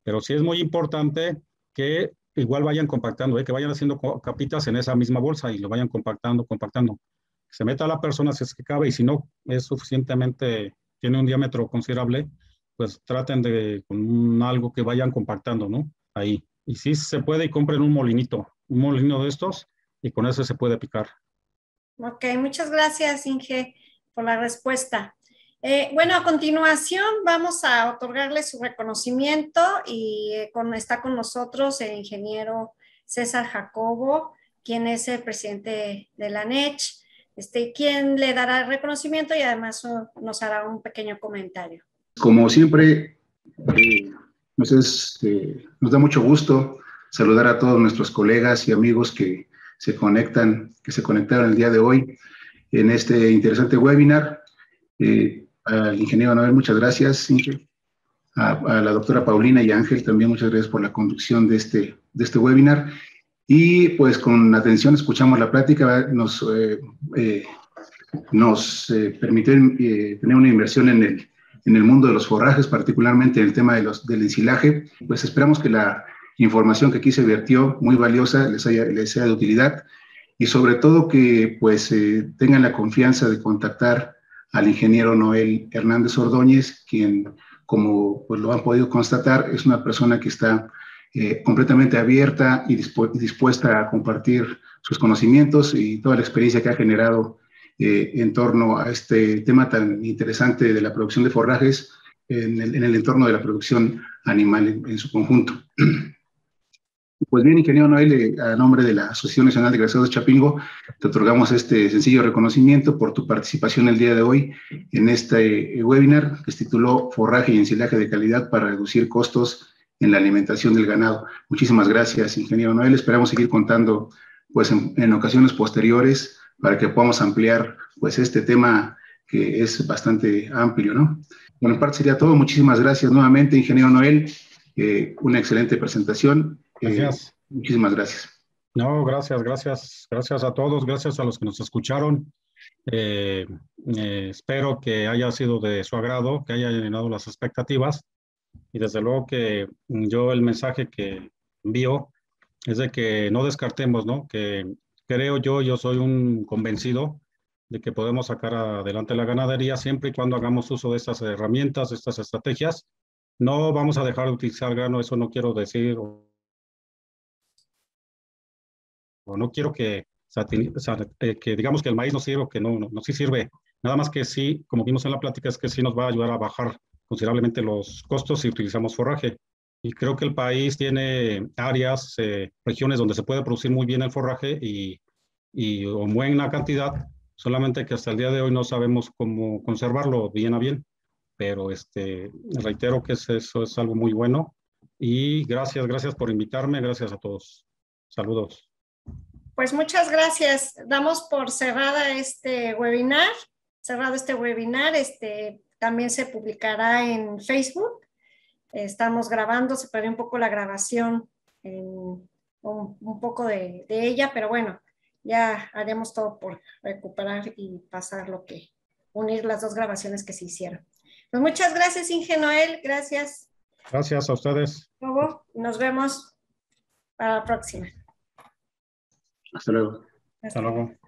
Pero sí es muy importante que igual vayan compactando, que vayan haciendo capitas en esa misma bolsa y lo vayan compactando. Se meta la persona si es que cabe, y si no es suficientemente, tiene un diámetro considerable, pues traten de con algo que vayan compactando, ¿no? Ahí. Y si se puede, y compren un molino de estos, y con ese se puede picar. Ok, muchas gracias, Inge, por la respuesta. Bueno, a continuación vamos a otorgarle su reconocimiento y está con nosotros el ingeniero César Jacobo, quien es el presidente de la NECH, quien le dará el reconocimiento y además nos hará un pequeño comentario. Como siempre, nos da mucho gusto saludar a todos nuestros colegas y amigos que se conectaron el día de hoy en este interesante webinar. Al ingeniero Noel, muchas gracias, Inge. A la doctora Paulina y Ángel también muchas gracias por la conducción de este webinar. Y pues con atención escuchamos la plática, nos permitió tener una inversión en el mundo de los forrajes, particularmente en el tema del ensilaje. Pues esperamos que la información que aquí se vertió, muy valiosa, les sea de utilidad y sobre todo que pues tengan la confianza de contactar al ingeniero Noel Hernández Ordóñez, quien, como pues lo han podido constatar, es una persona que está completamente abierta y dispuesta a compartir sus conocimientos y toda la experiencia que ha generado en torno a este tema tan interesante de la producción de forrajes en el entorno de la producción animal en su conjunto. Pues bien, ingeniero Noel, a nombre de la Asociación Nacional de Egresados de Chapingo, te otorgamos este sencillo reconocimiento por tu participación el día de hoy en este webinar que se tituló Forraje y ensilaje de calidad para reducir costos en la alimentación del ganado. Muchísimas gracias, ingeniero Noel. Esperamos seguir contando pues en ocasiones posteriores para que podamos ampliar pues este tema que es bastante amplio, ¿no? Bueno, en parte sería todo. Muchísimas gracias nuevamente, ingeniero Noel. Una excelente presentación. Gracias. Muchísimas gracias. No, gracias a todos, gracias a los que nos escucharon. Espero que haya sido de su agrado, que haya llenado las expectativas y desde luego que yo el mensaje que envío es de que no descartemos, ¿no? Que creo yo soy un convencido de que podemos sacar adelante la ganadería siempre y cuando hagamos uso de estas herramientas, de estas estrategias. No vamos a dejar de utilizar grano, eso no quiero decir, o no quiero que digamos que el maíz no sirve o que no sí sirve. Nada más que sí, como vimos en la plática, es que sí nos va a ayudar a bajar considerablemente los costos si utilizamos forraje. Y creo que el país tiene áreas, regiones donde se puede producir muy bien el forraje y en buena cantidad, solamente que hasta el día de hoy no sabemos cómo conservarlo bien a bien. Pero reitero que eso es algo muy bueno. Y gracias por invitarme, gracias a todos. Saludos. Pues muchas gracias. Damos por cerrada este webinar. Cerrado este webinar, también se publicará en Facebook. Estamos grabando, se perdió un poco la grabación, un poco de ella, pero bueno, ya haremos todo por recuperar y pasar unir las dos grabaciones que se hicieron. Pues muchas gracias, Inge Noel, gracias. Gracias a ustedes. Nos vemos para la próxima. Hasta luego. Hasta luego.